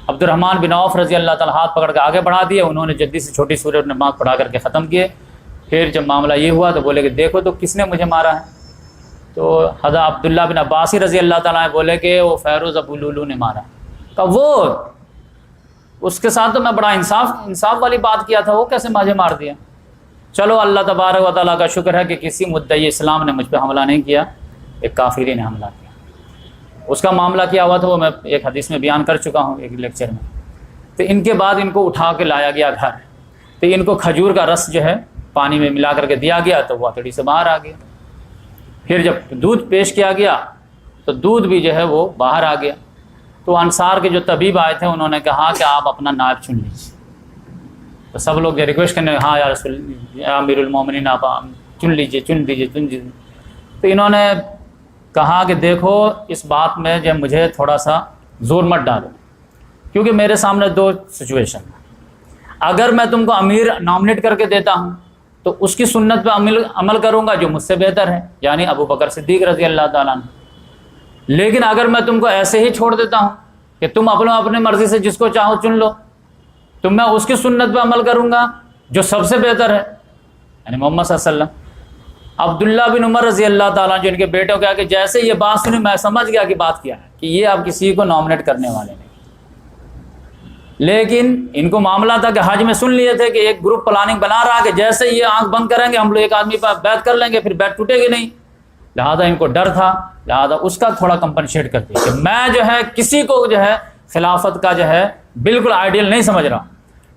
عبد الرحمن بن عوف رضی اللہ تعالیٰ ہاتھ پکڑ کے آگے بڑھا دیے، انہوں نے جلدی سے چھوٹی سورت نماز پڑھا کر کے ختم کیے۔ پھر جب معاملہ یہ ہوا تو بولے کہ دیکھو تو کس نے مجھے مارا ہے، تو حضرت عبداللہ بن عباس رضی اللہ تعالیٰ بولے کہ وہ فیروز ابو لولو نے مارا۔ کہ وہ اس کے ساتھ تو میں بڑا انصاف والی بات کیا تھا، وہ کیسے مجھے مار دیا؟ چلو اللہ تبارک و تعالیٰ کا شکر ہے کہ کسی مدعی اسلام نے مجھ پہ حملہ نہیں کیا، ایک کافری نے حملہ کیا۔ اس کا معاملہ کیا ہوا تھا وہ میں ایک حدیث میں بیان کر چکا ہوں ایک لیکچر میں۔ تو ان کے بعد ان کو اٹھا کے لایا گیا گھر، تو ان کو کھجور کا رس جو ہے پانی میں ملا کر کے دیا گیا تو وہ ہتھیلی سے باہر آ گیا۔ پھر جب دودھ پیش کیا گیا تو دودھ بھی جو ہے وہ باہر آ گیا۔ تو انصار کے جو طبیب آئے تھے انہوں نے کہا کہ آپ اپنا نائب چن لیجیے۔ تو سب لوگ ریکویسٹ کرنے ہاں یا رسول یا امیر المومنین آپ چن لیجیے۔ تو انہوں نے کہا کہ دیکھو اس بات میں جو مجھے تھوڑا سا زور مت ڈالو، کیونکہ میرے سامنے دو سچویشن ہیں۔ اگر میں تم کو امیر نامنیٹ کر کے دیتا ہوں تو اس کی سنت پہ عمل کروں گا جو مجھ سے بہتر ہے، یعنی ابو بکر صدیق رضی اللہ تعالیٰ عنہ۔ لیکن اگر میں تم کو ایسے ہی چھوڑ دیتا ہوں کہ تم اپنے مرضی سے جس کو چاہو چن لو، تو میں اس کی سنت پہ عمل کروں گا جو سب سے بہتر ہے، یعنی محمد صلی اللہ علیہ وسلم۔ عبداللہ بن عمر رضی اللہ تعالیٰ جو ان کے بیٹے کو کہا کہ جیسے یہ بات سنی میں سمجھ گیا کہ بات کیا ہے، کہ یہ اب کسی کو نامنیٹ کرنے والے نہیں۔ لیکن ان کو معاملہ تھا کہ حج میں سن لیے تھے کہ ایک گروپ پلاننگ بنا رہا کہ جیسے یہ آنکھ بند کریں گے ہم لوگ ایک آدمی پر بیعت کر لیں گے، پھر بیعت ٹوٹے گی نہیں۔ لہذا ان کو ڈر تھا، لہذا اس کا تھوڑا کمپنسیٹ کر دیا کہ میں جو ہے کسی کو جو ہے خلافت کا جو ہے بالکل آئیڈیل نہیں سمجھ رہا،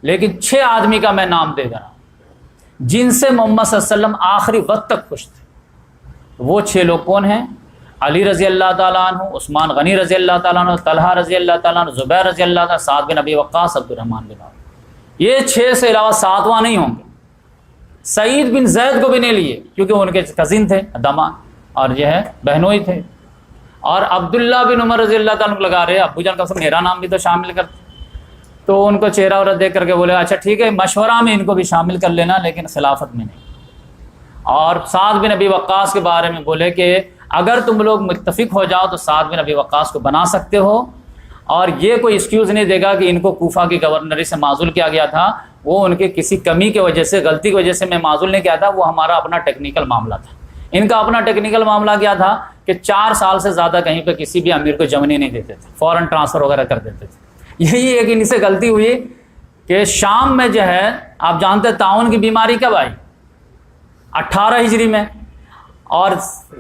لیکن 6 آدمی کا میں نام دے رہا ہوں جن سے محمد صلی اللہ علیہ وسلم آخری وقت تک خوش تھے۔ وہ 6 لوگ کون ہیں؟ علی رضی اللہ تعالیٰ عنہ، عثمان غنی رضی اللہ تعالیٰ عنہ، طلحہ رضی اللہ تعالیٰ عنہ، زبیر رضی اللہ تعالیٰ عنہ، سعد بن ابی وقاص، عبد الرحمن بن عوف۔ یہ 6 سے علاوہ 7واں نہیں ہوں گے۔ سعید بن زید کو بھی نہیں لیے کیونکہ ان کے کزن تھے، داماد اور یہ ہے بہنوئی تھے۔ اور عبداللہ بن عمر رضی اللہ تعالیٰ عنہ لگا رہے ابو جان کا سب میرا نام بھی تو شامل کرتے، تو ان کو چہرہ عورت دیکھ کر کے بولے اچھا ٹھیک ہے مشورہ میں ان کو بھی شامل کر لینا لیکن خلافت میں نہیں۔ اور سعد بن ابی وقاص کے بارے میں بولے کہ اگر تم لوگ متفق ہو جاؤ تو سعد بن ابی وقاص کو بنا سکتے ہو، اور یہ کوئی ایکسکیوز نہیں دے گا کہ ان کو کوفہ کی گورنری سے معزول کیا گیا تھا، وہ ان کے کسی کمی کی وجہ سے غلطی کی وجہ سے میں معزول نہیں کیا تھا، وہ ہمارا اپنا ٹیکنیکل معاملہ تھا۔ ان کا اپنا ٹیکنیکل معاملہ کیا تھا کہ 4 سال سے زیادہ کہیں پہ کسی بھی امیر کو جمنی نہیں دیتے تھے، فوراً ٹرانسفر وغیرہ کر دیتے تھے۔ یہی ایک ان سے غلطی ہوئی کہ شام میں جو ہے آپ جانتے طاعون کی بیماری کب آئی؟ 18 ہجری میں، اور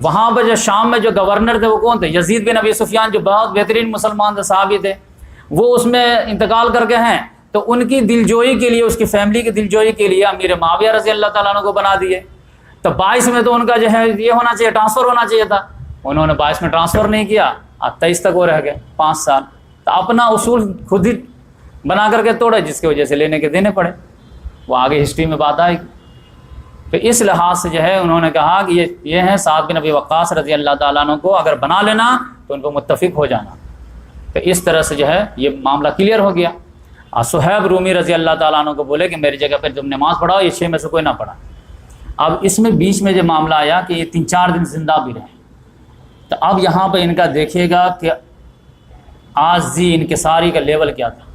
وہاں پہ جو شام میں جو گورنر تھے وہ کون تھے؟ یزید بن ابی سفیان، جو بہت بہترین مسلمان تھے، صحابی تھے، وہ اس میں انتقال کر کے ہیں، تو ان کی دلجوئی کے لیے، اس کی فیملی کی دلجوئی کے لیے امیر معاویہ رضی اللہ تعالیٰ عنہ کو بنا دیے۔ تو 22 میں تو ان کا جو ہے یہ ہونا چاہیے، ٹرانسفر ہونا چاہیے تھا، انہوں نے 22 میں ٹرانسفر نہیں کیا، 23 تک وہ رہ گئے 5 سال۔ تو اپنا اصول خود ہی بنا کر کے توڑے، جس کی وجہ سے لینے کے دینے پڑے، وہ آگے ہسٹری میں بات آئے گی۔ تو اس لحاظ سے جو ہے انہوں نے کہا کہ یہ ہیں سعد بن ابی وقاص رضی اللہ تعالیٰ عنہ کو اگر بنا لینا تو ان کو متفق ہو جانا۔ تو اس طرح سے جو ہے یہ معاملہ کلیئر ہو گیا۔ صہیب رومی رضی اللہ تعالیٰ عنہ کو بولے کہ میری جگہ پہ تم نماز پڑھاؤ، یہ 6 میں سے کوئی نہ پڑھا۔ اب اس میں بیچ میں جو معاملہ آیا کہ یہ 3-4 دن زندہ بھی رہے، تو اب یہاں پہ ان کا دیکھیے گا کہ عاجزی انکساری کا لیول کیا تھا۔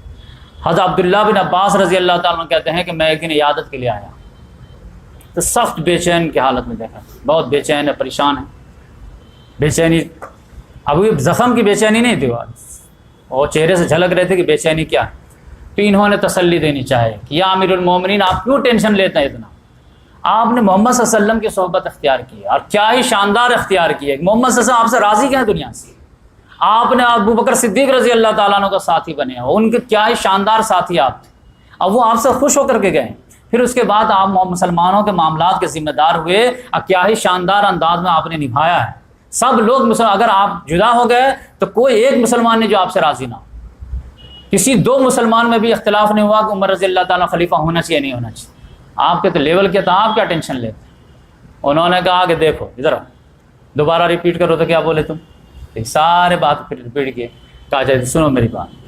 حضرت عبداللہ بن عباس رضی اللہ تعالیٰ عنہ کہتے ہیں کہ میں ایک دن عیادت کے لیے آیا تو سخت بے چین کی حالت میں دیکھا، بہت بے چین ہے، پریشان ہے۔ بے چینی ابھی زخم کی بے چینی نہیں تھی، وہ چہرے سے جھلک رہے تھے کہ بے چینی کیا ہے۔ تو انہوں نے تسلی دینی چاہے کہ یا امیر المومنین آپ کیوں ٹینشن لیتے ہیں اتنا، آپ نے محمد صلی اللہ علیہ وسلم کی صحبت اختیار کی ہے، اور کیا ہی شاندار اختیار کی ہے۔ محمد صلی اللہ علیہ وسلم آپ سے راضی کیا ہے دنیا سے، آپ نے ابو بکر صدیق رضی اللہ تعالیٰ عنہ کا ساتھی بنے ہیں، ان کے کیا ہی شاندار ساتھی آپ تھے، اب وہ آپ سے خوش ہو کر کے گئے۔ پھر اس کے بعد آپ مسلمانوں کے معاملات کے ذمہ دار ہوئے، کیا ہی شاندار انداز میں آپ نے نبھایا ہے۔ سب لوگ اگر آپ جدا ہو گئے تو کوئی ایک مسلمان نہیں جو آپ سے راضی نہ ہو۔ کسی 2 مسلمان میں بھی اختلاف نہیں ہوا کہ عمر رضی اللہ تعالیٰ خلیفہ ہونا چاہیے نہیں ہونا چاہیے۔ آپ کے تو لیول کیا تھا، آپ کیا ٹینشن لیتے؟ انہوں نے کہا کہ دیکھو ادھر دوبارہ ریپیٹ کرو تو کیا بولے تم، سارے بات پھر ریپیٹ کیے۔ کہا جائے سنو میری بات،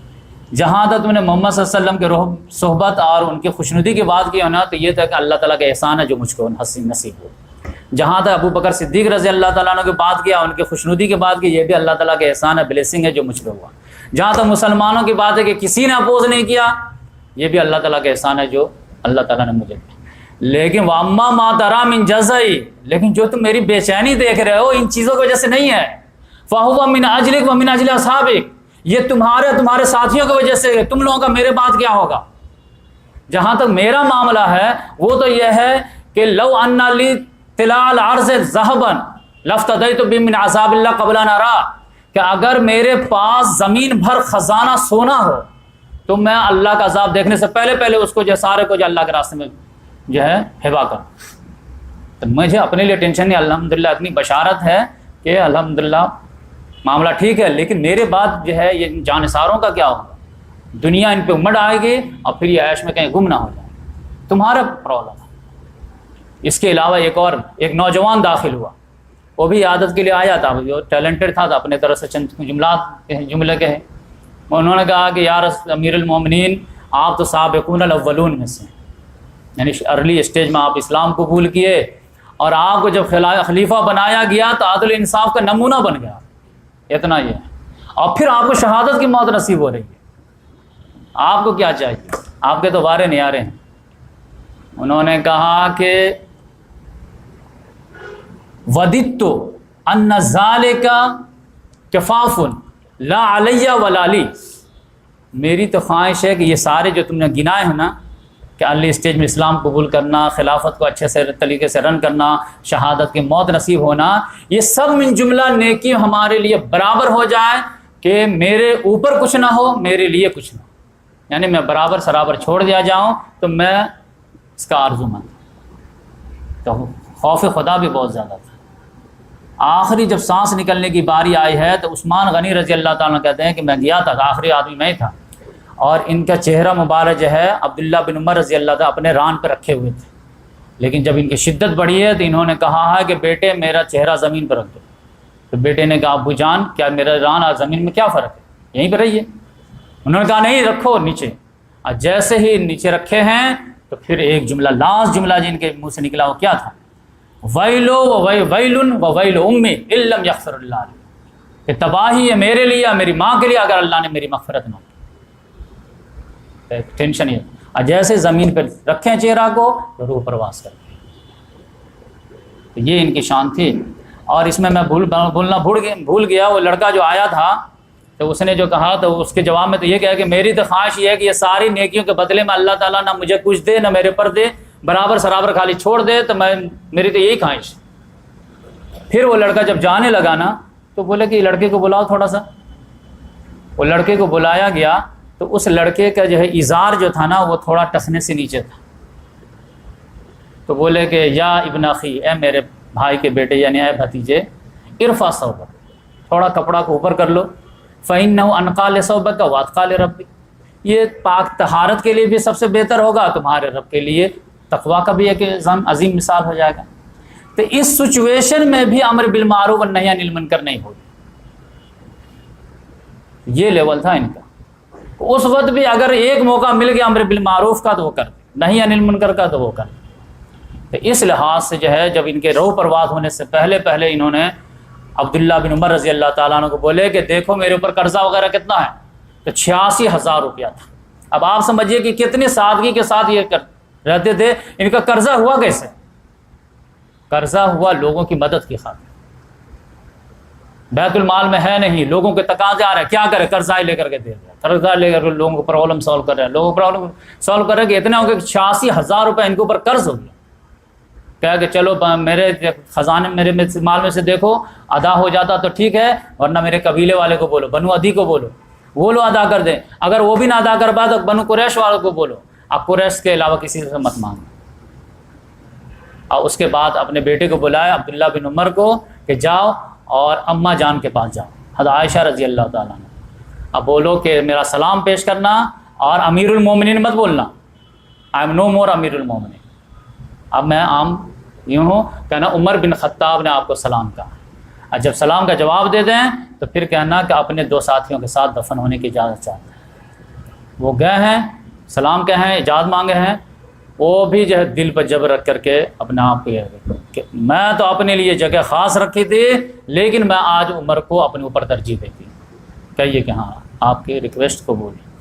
جہاں تک تم نے محمد صلی اللہ علیہ وسلم کے صحبت اور ان کی خوشنودی کی بات کی ہے نا، تو یہ تھا کہ اللہ تعالیٰ کا احسان ہے جو مجھ کو نصیب ہو۔ جہاں تک ابو بکر صدیق رضی اللہ تعالیٰ عنہ کی بات کیا، ان کی خوشنودی کی بات کی، یہ بھی اللہ تعالیٰ کا احسان ہے، بلیسنگ ہے جو مجھ پہ ہوا۔ جہاں تک مسلمانوں کی بات ہے کہ کسی نے اپوز نہیں کیا، یہ بھی اللہ تعالیٰ کا احسان ہے جو اللہ تعالیٰ نے مجھے دیا۔ لیکن وَأَمَّا مَا تَرَىٰ مِن جَزَعِ، لیکن جو تم میری بے چینی دیکھ رہے ہو ان چیزوں کی وجہ سے نہیں ہے، فَهُوَ مِنْ أَجْلِكَ وَمِنْ أَجْلِ أَصْحَابِكَ، یہ تمہارے ساتھیوں کی وجہ سے، تم لوگوں کا میرے بعد کیا ہوگا۔ جہاں تک میرا معاملہ ہے وہ تو یہ ہے کہ لو ان لی طلاء الارض ذهبا لافتدیت به من عذاب اللہ قبل ان ارى، کہ اگر میرے پاس زمین بھر خزانہ سونا ہو تو میں اللہ کا عذاب دیکھنے سے پہلے اس کو جو سارے کو جو اللہ کے راستے میں جو ہے ہبا کروں۔ تو مجھے اپنے لیے ٹینشن نہیں، الحمدللہ اتنی بشارت ہے کہ الحمدللہ معاملہ ٹھیک ہے، لیکن میرے بعد جو ہے یہ جانثاروں کا کیا ہوگا، دنیا ان پہ امڑ آئے گی اور پھر یہ عیش میں کہیں گم نہ ہو جائے، تمہارا پرابلم ہے۔ اس کے علاوہ ایک نوجوان داخل ہوا، وہ بھی عادت کے لیے آیا تھا، جو ٹیلنٹڈ تھا، اپنے طرف سے چند جملے کہے۔ انہوں نے کہا کہ یا امیر المومنین، آپ تو سابقون الاولون میں سے، یعنی ارلی اسٹیج میں آپ اسلام قبول کیے، اور آپ کو جب خلیفہ بنایا گیا تو عدل انصاف کا نمونہ بن گیا، اتنا یہ ہے، اور پھر آپ کو شہادت کی موت نصیب ہو رہی ہے، آپ کو کیا چاہیے؟ آپ کے تو وارے نہیں آ رہے ہیں۔ انہوں نے کہا کہ وَدِدْتُ أَنَّ ذَلِكَ كَفَافٌ لَا عَلَيَّ وَلَا لِي، میری تو خواہش ہے کہ یہ سارے جو تم نے گنائے ہیں نا، کہ ارلی اسٹیج میں اسلام قبول کرنا، خلافت کو اچھے سے طریقے سے رن کرنا، شہادت کی موت نصیب ہونا، یہ سب من جملہ نیکی ہمارے لیے برابر ہو جائے کہ میرے اوپر کچھ نہ ہو، میرے لیے کچھ نہ ہو، یعنی میں برابر سرابر چھوڑ دیا جاؤں تو میں اس کا آرزو مند ہوں۔ تو خوف خدا بھی بہت زیادہ تھا۔ آخری جب سانس نکلنے کی باری آئی ہے تو عثمان غنی رضی اللہ تعالیٰ کہتے ہیں کہ میں گیا تھا، آخری آدمی میں تھا، اور ان کا چہرہ مبارک جو ہے عبداللہ بن عمر رضی اللہ تعالیٰ اپنے ران پہ رکھے ہوئے تھے، لیکن جب ان کی شدت بڑھی ہے تو انہوں نے کہا ہے کہ بیٹے میرا چہرہ زمین پر رکھ دو۔ تو بیٹے نے کہا ابو جان کیا میرا ران اور زمین میں کیا فرق ہے، یہیں پہ رہیے۔ انہوں نے کہا نہیں رکھو نیچے، اور جیسے ہی نیچے رکھے ہیں تو پھر ایک جملہ، لاسٹ جملہ جن کے منہ سے نکلا وہ کیا تھا، ویلو ویل ویل امی ان لم یغفر اللہ علیہ، کہ تباہی ہے میرے لیے، میری ماں کے لیے، اگر اللہ نے میری مغفرت نہ کی۔ ٹینشن یہ، اور جیسے زمین پہ رکھیں چہرہ کو تو روح پرواز کرتے، تو یہ ان کی شان تھی۔ اور اس میں میں بھول گیا وہ لڑکا جو آیا تھا تو اس نے جو کہا تو اس کے جواب میں تو یہ کہا کہ میری تو خواہش یہ ہے کہ یہ ساری نیکیوں کے بدلے میں اللہ تعالیٰ نہ مجھے کچھ دے نہ میرے پر دے، برابر سرابر خالی چھوڑ دے، تو میری تو یہی خواہش۔ پھر وہ لڑکا جب جانے لگا نا تو بولے کہ لڑکے کو بلاؤ تھوڑا سا۔ وہ لڑکے کو بلایا گیا تو اس لڑکے کا جو ہے ازار جو تھا نا وہ تھوڑا ٹسنے سے نیچے تھا، تو بولے کہ یا ابن اخی، اے میرے بھائی کے بیٹے یعنی اے بھتیجے، ارفع ثوبک، تھوڑا کپڑا کو اوپر کر لو، فإنہ انقیٰ لثوبک واتقیٰ لربک، یہ پاک طہارت کے لیے بھی سب سے بہتر ہوگا، تمہارے رب کے لیے تقویٰ کا بھی ایک عظیم مثال ہو جائے گا۔ تو اس سچویشن میں بھی امر بالمعروف والنہی عن المنکر نہیں ہوگی، یہ لیول تھا ان کا۔ اس وقت بھی اگر ایک موقع مل گیا امر بالمعروف کا تو وہ کر دے، نہی عن المنکر کا تو وہ کر دے۔ تو اس لحاظ سے جو ہے جب ان کے روح پرواز ہونے سے پہلے انہوں نے عبداللہ بن عمر رضی اللہ تعالیٰ عنہ کو بولے کہ دیکھو میرے اوپر قرضہ وغیرہ کتنا ہے، تو 86,000 روپیہ تھا۔ اب آپ سمجھیے کہ کتنی سادگی کے ساتھ یہ رہتے تھے۔ ان کا قرضہ ہوا کیسے؟ قرضہ ہوا لوگوں کی مدد کی خاطر، بیت المال میں ہے نہیں، لوگوں کے تقاضے آ رہے ہیں، کیا کرے قرضہ لے کر کے دے دیا، قرضہ لے کر لوگوں کو پرابلم سالو کر رہے ہیں، لوگوں کو پرابلم سالو کر رہے ہیں کہ اتنے ہو گئے 86,000 روپے ان کے اوپر قرض ہو گیا۔ کہا کہ چلو میرے خزانے میرے مال میں سے دیکھو ادا ہو جاتا تو ٹھیک ہے، ورنہ میرے قبیلے والے کو بولو، بنو عدی کو بولو، وہ لوگ ادا کر دیں، اگر وہ بھی نہ ادا کر پائے تو بنو قریش والوں کو بولو، اب قریش کے علاوہ کسی سے مت مانگو۔ اور اس کے بعد اپنے بیٹے کو بلایا عبداللہ بن عمر کو کہ جاؤ اور اماں جان کے پاس جاؤ، حضرت عائشہ رضی اللہ تعالیٰ عنہ، اب بولو کہ میرا سلام پیش کرنا اور امیر المومنین مت بولنا، آئی ایم نو مور امیر المومنین، اب میں عام یوں ہوں کہنا عمر بن خطاب نے آپ کو سلام کہا۔ اور جب سلام کا جواب دے دیں تو پھر کہنا کہ اپنے 2 ساتھیوں کے ساتھ دفن ہونے کی اجازت چاہتے ہیں۔ وہ گئے ہیں، سلام کہیں، اجازت مانگے ہیں، وہ بھی جو ہے دل پر جبر رکھ کر کے اپنے آپ کو کہ میں تو اپنے لیے جگہ خاص رکھی تھی، لیکن میں آج عمر کو اپنے اوپر ترجیح دیتی ہوں، کہیے کہ ہاں آپ کی ریکویسٹ قبول ہے۔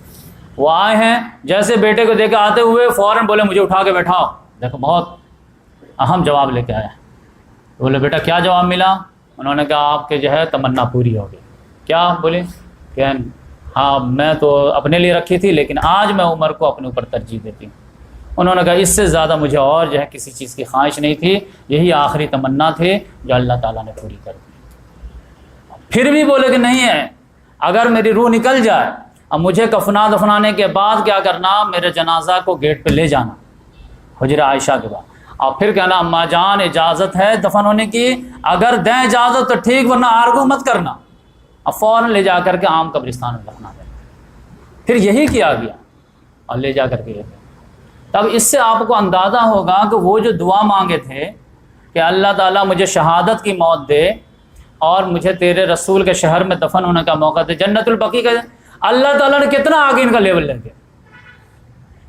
وہ آئے ہیں، جیسے بیٹے کو دیکھ آتے ہوئے فوراً بولے مجھے اٹھا کے بیٹھاؤ۔ دیکھو بہت اہم جواب لے کے آیا۔ بولے بیٹا کیا جواب ملا؟ انہوں نے کہا آپ کے جو ہے تمنا پوری ہو گئی۔ کیا؟ بولے کہ ہاں میں تو اپنے لیے رکھی تھی، لیکن آج میں عمر کو اپنے اوپر ترجیح دیتی ہوں۔ انہوں نے کہا اس سے زیادہ مجھے اور جو ہے کسی چیز کی خواہش نہیں تھی، یہی آخری تمنا تھی جو اللہ تعالیٰ نے پوری کر دی۔ پھر بھی بولے کہ نہیں ہے، اگر میری روح نکل جائے، اب مجھے دفنانے کے بعد کیا کرنا، میرے جنازہ کو گیٹ پہ لے جانا حجرہ عائشہ کے بعد، اور پھر کہنا اماں جان اجازت ہے دفن ہونے کی، اگر دیں اجازت تو ٹھیک، ورنہ آرگو مت کرنا، اب فوراً لے جا کر کے عام قبرستان میں دفنا دیں۔ پھر یہی کیا گیا اور لے جا کر کے تب اس سے آپ کو اندازہ ہوگا کہ وہ جو دعا مانگے تھے کہ اللہ تعالیٰ مجھے شہادت کی موت دے اور مجھے تیرے رسول کے شہر میں دفن ہونے کا موقع دے، جنت البقیع کا، اللہ تعالیٰ نے کتنا آگے ان کا لیول لے گیا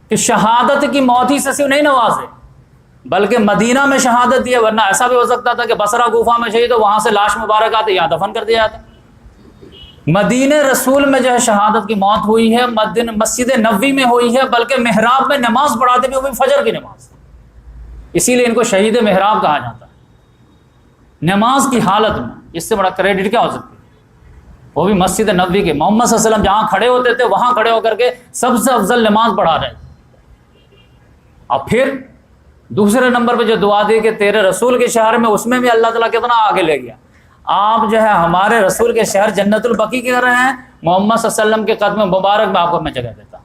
کہ شہادت کی موت ہی سے صرف نہیں نوازے، بلکہ مدینہ میں شہادت دی ہے، ورنہ ایسا بھی ہو سکتا تھا کہ بصرہ کوفہ میں شہید ہو، وہاں سے لاش مبارک آتے یہاں دفن کر دیا جاتا۔ مدینہ رسول میں جو ہے شہادت کی موت ہوئی ہے، مسجد نبوی میں ہوئی ہے، بلکہ محراب میں نماز پڑھاتے بھی، وہ بھی فجر کی نماز، اسی لیے ان کو شہید محراب کہا جاتا ہے، نماز کی حالت میں۔ اس سے بڑا کریڈٹ کیا ہو سکتا ہے؟ وہ بھی مسجد نبوی کے، محمد صلی اللہ علیہ وسلم جہاں کھڑے ہوتے تھے وہاں کھڑے ہو کر کے سب سے افضل نماز پڑھا رہے تھے۔ اور پھر دوسرے نمبر پہ جو دعا دی کہ تیرے رسول کے شہر میں، اس میں بھی اللہ تعالیٰ کتنا آگے لے گیا۔ آپ جو ہے ہمارے رسول کے شہر جنت البقیع کہہ رہے ہیں، محمد صلی اللہ علیہ وسلم کے قدم مبارک میں آپ کو میں جگہ دیتا ہوں۔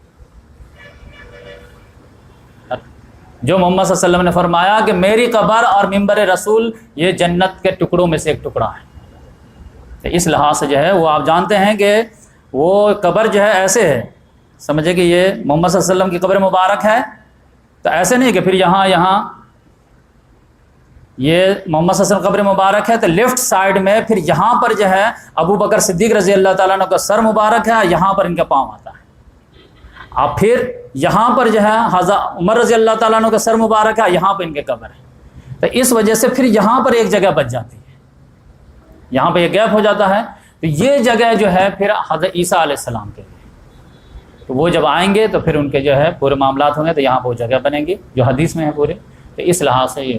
جو محمد صلی اللہ علیہ وسلم نے فرمایا کہ میری قبر اور منبر رسول یہ جنت کے ٹکڑوں میں سے ایک ٹکڑا ہے، تو اس لحاظ سے جو ہے وہ آپ جانتے ہیں کہ وہ قبر جو ہے ایسے ہے، سمجھے کہ یہ محمد صلی اللہ علیہ وسلم کی قبر مبارک ہے، تو ایسے نہیں کہ پھر یہاں یہ محمد صلی اللہ علیہ وسلم قبر مبارک ہے تو لیفٹ سائڈ میں پھر یہاں پر جو ہے ابو بکر صدیق رضی اللہ تعالیٰ عنہ کا سر مبارک ہے، یہاں پر ان کا پاؤں آتا ہے، اور پھر یہاں پر جو ہے حضرت عمر رضی اللہ تعالیٰ عنہ کا سر مبارک ہے، یہاں پر ان کے قبر ہے، تو اس وجہ سے پھر یہاں پر ایک جگہ بچ جاتی ہے، یہاں پہ یہ گیپ ہو جاتا ہے، تو یہ جگہ جو ہے پھر حضرت عیسیٰ علیہ السلام کے لیے، تو وہ جب آئیں گے تو پھر ان کے جو ہے پورے معاملات ہوں گے، تو یہاں پہ وہ جگہ بنیں گی جو حدیث میں ہے پورے، تو اس لحاظ سے یہ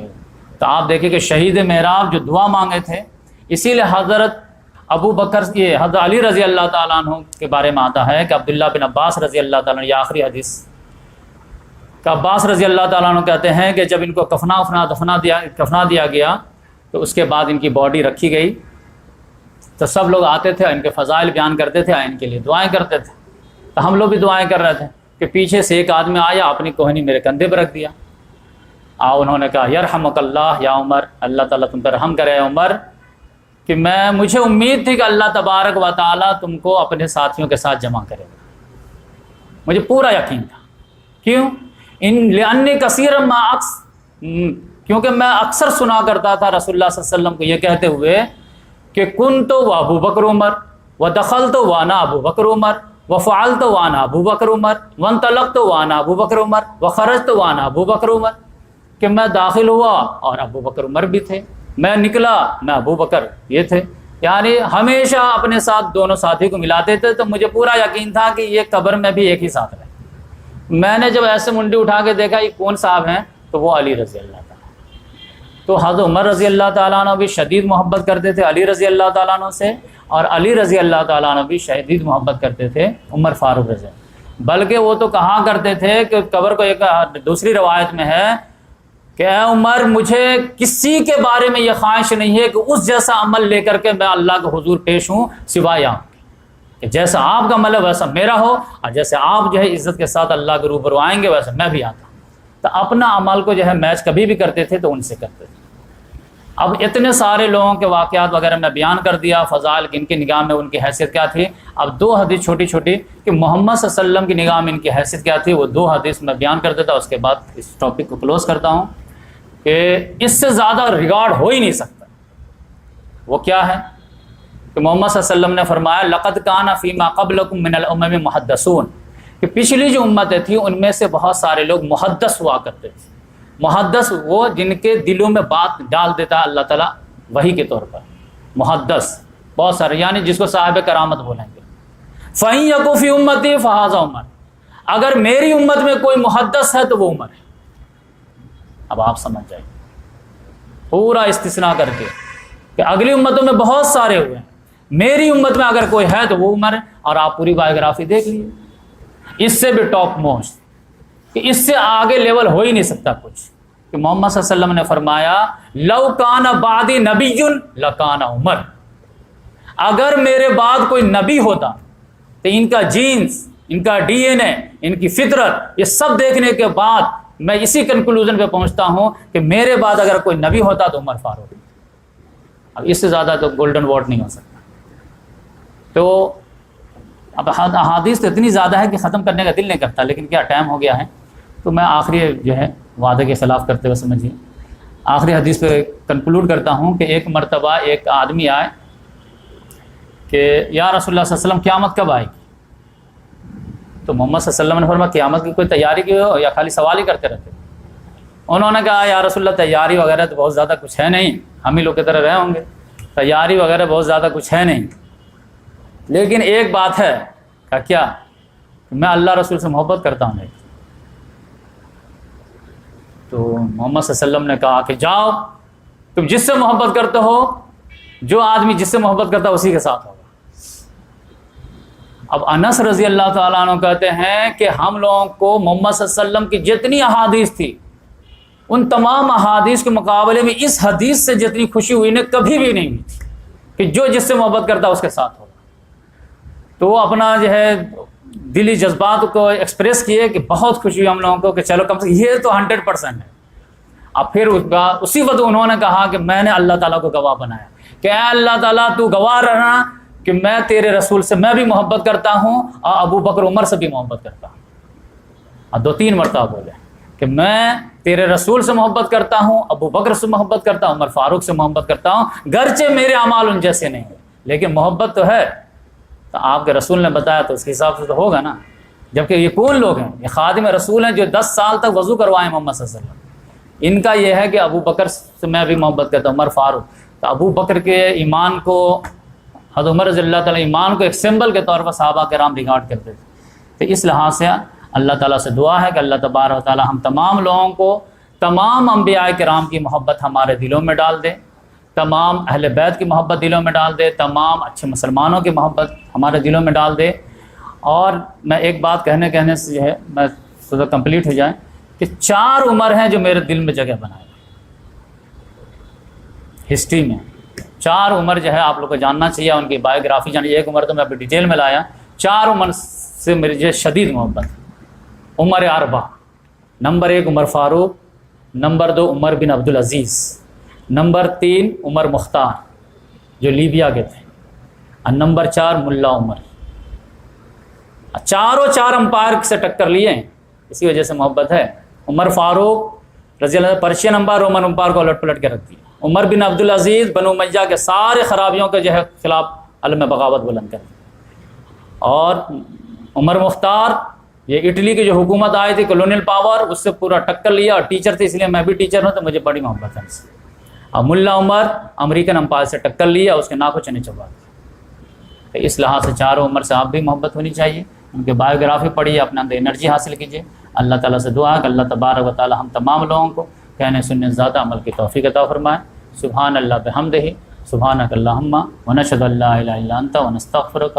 تو آپ دیکھیں کہ شہید محراب جو دعا مانگے تھے، اسی لیے حضرت ابو بکر یہ حضرت علی رضی اللہ تعالیٰ عنہ کے بارے میں آتا ہے کہ عبداللہ بن عباس رضی اللہ تعالیٰ عنہ، یہ آخری حدیث کہ عباس رضی اللہ تعالیٰ عنہ کہتے ہیں کہ جب ان کو کفنا دیا گیا تو اس کے بعد ان کی باڈی رکھی گئی، تو سب لوگ آتے تھے، ان کے فضائل بیان کرتے تھے، ان کے لیے دعائیں کرتے تھے، تو ہم لوگ بھی دعائیں کر رہے تھے کہ پیچھے سے ایک آدمی آیا، اپنی کوہنی میرے کندھے پہ رکھ دیا، انہوں نے کہا یرحمک اللہ یا عمر، اللہ تعالیٰ تم پر رحم کرے عمر، کہ مجھے امید تھی کہ اللہ تبارک و تعالیٰ تم کو اپنے ساتھیوں کے ساتھ جمع کرے گا، مجھے پورا یقین تھا۔ کیوں؟ لأنی کثیر ما اکس، کیونکہ میں اکثر سنا کرتا تھا رسول اللہ صلی اللہ علیہ وسلم کو یہ کہتے ہوئے کہ کنت و ابو بکر عمر ودخلت وانا ابو بکر عمر وفعلت وانا ابو بکر عمر وانطلقت وانا ابو بکر عمر وخرجت وانا ابو بکر عمر، کہ میں داخل ہوا اور ابو بکر عمر بھی تھے، میں نکلا میں ابو بکر یہ تھے، یعنی ہمیشہ اپنے ساتھ دونوں ساتھی کو ملاتے تھے، تو مجھے پورا یقین تھا کہ یہ قبر میں بھی ایک ہی ساتھ رہے۔ میں نے جب ایسے منڈی اٹھا کے دیکھا یہ کون صاحب ہیں، تو وہ علی رضی اللہ تعالیٰ، تو حضرت عمر رضی اللہ تعالیٰ عنہ بھی شدید محبت کرتے تھے علی رضی اللہ تعالیٰ عنہ سے، اور علی رضی اللہ تعالیٰ عنہ بھی شدید محبت کرتے تھے عمر فاروق رضی اللہ، بلکہ وہ تو کہا کرتے تھے کہ قبر کو ایک دوسری روایت میں ہے کہ اے عمر مجھے کسی کے بارے میں یہ خواہش نہیں ہے کہ اس جیسا عمل لے کر کے میں اللہ کے حضور پیش ہوں سوائے آپ کہ جیسا آپ کا عمل ہے ویسا میرا ہو، اور جیسے آپ جو ہے عزت کے ساتھ اللہ کے روبرو آئیں گے ویسا میں بھی آتا ہوں۔ تو اپنا عمل کو جو ہے میچ کبھی بھی کرتے تھے تو ان سے کرتے تھے۔ اب اتنے سارے لوگوں کے واقعات وغیرہ میں بیان کر دیا، فضائل ان کی نگاہ میں ان کی حیثیت کیا تھی۔ اب 2 حدیث چھوٹی چھوٹی کہ محمد صلی اللہ علیہ وسلم کی نگاہ میں ان کی حیثیت کیا تھی، وہ 2 حدیث میں بیان کر دیتا، اس کے بعد اس ٹاپک کو کلوز کرتا ہوں کہ اس سے زیادہ ریگارڈ ہو ہی نہیں سکتا، وہ کیا ہے کہ محمد صلی اللہ علیہ وسلم نے فرمایا لقد کان فیما قبلکم من الامم محدثون، کہ پچھلی جو امتیں تھیں ان میں سے بہت سارے لوگ محدث ہوا کرتے تھے۔ محدث وہ جن کے دلوں میں بات ڈال دیتا ہے اللہ تعالیٰ وحی کے طور پر، محدث بہت سارے، یعنی جس کو صاحب کرامت بولیں گے۔ فَإِن يَكُن فِي أُمَّتِي فَهَذَا عمر، اگر میری امت میں کوئی محدث ہے تو وہ عمر ہے۔ اب آپ سمجھ جائیں پورا استثناء کر کے کہ اگلی امتوں میں بہت سارے ہوئے ہیں، میری امت میں اگر کوئی ہے تو وہ عمر ہے۔ اور آپ پوری بایوگرافی دیکھ لیجیے، اس سے بھی ٹاپ موسٹ، کہ اس سے آگے لیول ہو ہی نہیں سکتا کچھ، کہ محمد صلی اللہ علیہ وسلم نے فرمایا لو کان بعدی نبی لکان عمر، اگر میرے بعد کوئی نبی ہوتا تو ان کا جینز، ان کا ڈی این اے، ان کی فطرت، یہ سب دیکھنے کے بعد میں اسی کنکلوژن پہ پہنچتا ہوں کہ میرے بعد اگر کوئی نبی ہوتا تو عمر فاروق۔ اب اس سے زیادہ تو گولڈن وارڈ نہیں ہو سکتا۔ تو اب احادیث تو اتنی زیادہ ہے کہ ختم کرنے کا دل نہیں کرتا، لیکن کیا ٹائم ہو گیا ہے، تو میں آخری جو ہے وعدے کے خلاف کرتے ہوئے سمجھیے آخری حدیث پہ کنکلوڈ کرتا ہوں کہ ایک مرتبہ ایک آدمی آئے کہ یا رسول اللہ صلی اللہ علیہ وسلم قیامت کب آئے گی؟ تو محمد صلی اللہ علیہ وسلم نے فرمایا قیامت کی کوئی تیاری کی ہو یا خالی سوال ہی کرتے رہتے؟ انہوں نے کہا یا رسول اللہ تیاری وغیرہ تو بہت زیادہ کچھ ہے نہیں، ہم ہی لوگ کی طرح رہے ہوں گے، تیاری وغیرہ بہت زیادہ کچھ ہے نہیں، لیکن ایک بات ہے۔ کہا کیا؟ میں اللہ رسول سے محبت کرتا ہوں۔ تو محمد صلی اللہ علیہ وسلم نے کہا کہ جاؤ، تم جس سے محبت کرتے ہو، جو آدمی جس سے محبت کرتا ہے اسی کے ساتھ ہوگا۔ اب انس رضی اللہ تعالیٰ عنہ کہتے ہیں کہ ہم لوگوں کو محمد صلی اللہ علیہ وسلم کی جتنی احادیث تھی ان تمام احادیث کے مقابلے میں اس حدیث سے جتنی خوشی ہوئی نے کبھی بھی نہیں ہوئی تھی کہ جو جس سے محبت کرتا ہے اس کے ساتھ ہوگا۔ تو وہ اپنا جو ہے دلی جذبات کو ایکسپریس کیے کہ بہت خوشی ہوئی ہم لوگوں کو کہ چلو کم سے کم یہ تو 100% ہے۔ اب پھر اسی وقت انہوں نے کہا کہ میں نے اللہ تعالیٰ کو گواہ بنایا کہ اے اللہ تعالیٰ تو گواہ رہنا کہ میں تیرے رسول سے میں بھی محبت کرتا ہوں اور ابو بکر عمر سے بھی محبت کرتا ہوں۔ اور 2-3 مرتبہ بولے کہ میں تیرے رسول سے محبت کرتا ہوں، ابو بکر سے محبت کرتا ہوں، عمر فاروق سے محبت کرتا ہوں، گرچہ میرے اعمال ان جیسے نہیں ہیں لیکن محبت تو ہے۔ تو آپ کے رسول نے بتایا تو اس کے حساب سے تو ہوگا نا۔ جبکہ یہ کون لوگ ہیں؟ یہ خادم رسول ہیں جو 10 سال تک وضو کروائے محمد صلی اللہ علیہ وسلم۔ ان کا یہ ہے کہ ابو بکر سے میں بھی محبت کرتا ہوں، عمر فاروق۔ تو ابو بکر کے ایمان کو، حضرت عمر رضی اللہ تعالیٰ ایمان کو ایک سمبل کے طور پر صحابہ کرام ریگارڈ کرتے تھے۔ تو اس لحاظ سے اللہ تعالیٰ سے دعا ہے کہ اللہ تبارک و تعالیٰ ہم تمام لوگوں کو تمام انبیاء کرام کی محبت ہمارے دلوں میں ڈال دے، تمام اہل بیت کی محبت دلوں میں ڈال دے، تمام اچھے مسلمانوں کی محبت ہمارے دلوں میں ڈال دے۔ اور میں ایک بات کہنے سے جو ہے میں سوچا کمپلیٹ ہو جائے کہ 4 عمر ہیں جو میرے دل میں جگہ بنائے ہسٹری میں۔ 4 عمر جو ہے آپ لوگ کو جاننا چاہیے، ان کی بایوگرافی جانیے۔ ایک عمر تو میں ابھی ڈیٹیل میں لایا، 4 عمر سے میری جو شدید محبت ہے۔ عمر 4، نمبر 1 عمر فاروق، نمبر 2 عمر بن عبدالعزیز، نمبر 3 عمر مختار جو لیبیا کے تھے، اور نمبر 4 ملا عمر۔ چاروں 4 امپائر سے ٹکر لیے ہیں، اسی وجہ سے محبت ہے۔ عمر فاروق رضی اللہ عنہ پرشین امپائر، رومن امپائر کو الٹ پلٹ کے رکھ دیا۔ عمر بن عبدالعزیز بنو امیہ کے سارے خرابیوں کے جو ہے خلاف علم بغاوت بلند کر دی۔ اور عمر مختار یہ اٹلی کی جو حکومت آئی تھی کولونیل پاور، اس سے پورا ٹکر لیا، اور ٹیچر تھے اس لیے میں بھی ٹیچر ہوں تو مجھے بڑی محبت ہے ان سے۔ اور ملا عمر امریکن امپائر سے ٹکر لیا، اس کے ناکوں چنے چبا دیے۔ تو اس لحاظ سے 4 عمر سے آپ بھی محبت ہونی چاہیے، ان کے بایوگرافی پڑھیے، اپنے اندر انرجی حاصل کیجیے۔ اللہ تعالیٰ سے دعا ہے کہ اللہ تبارک و تعالیٰ ہم تمام لوگوں کو کہنے سننے زیادہ عمل کی توفیق عطا فرمائے۔ سبحان اللہ بحمدہ، سبحانک اللہم ونشہد ان لا الہ الا انت ونستغفرک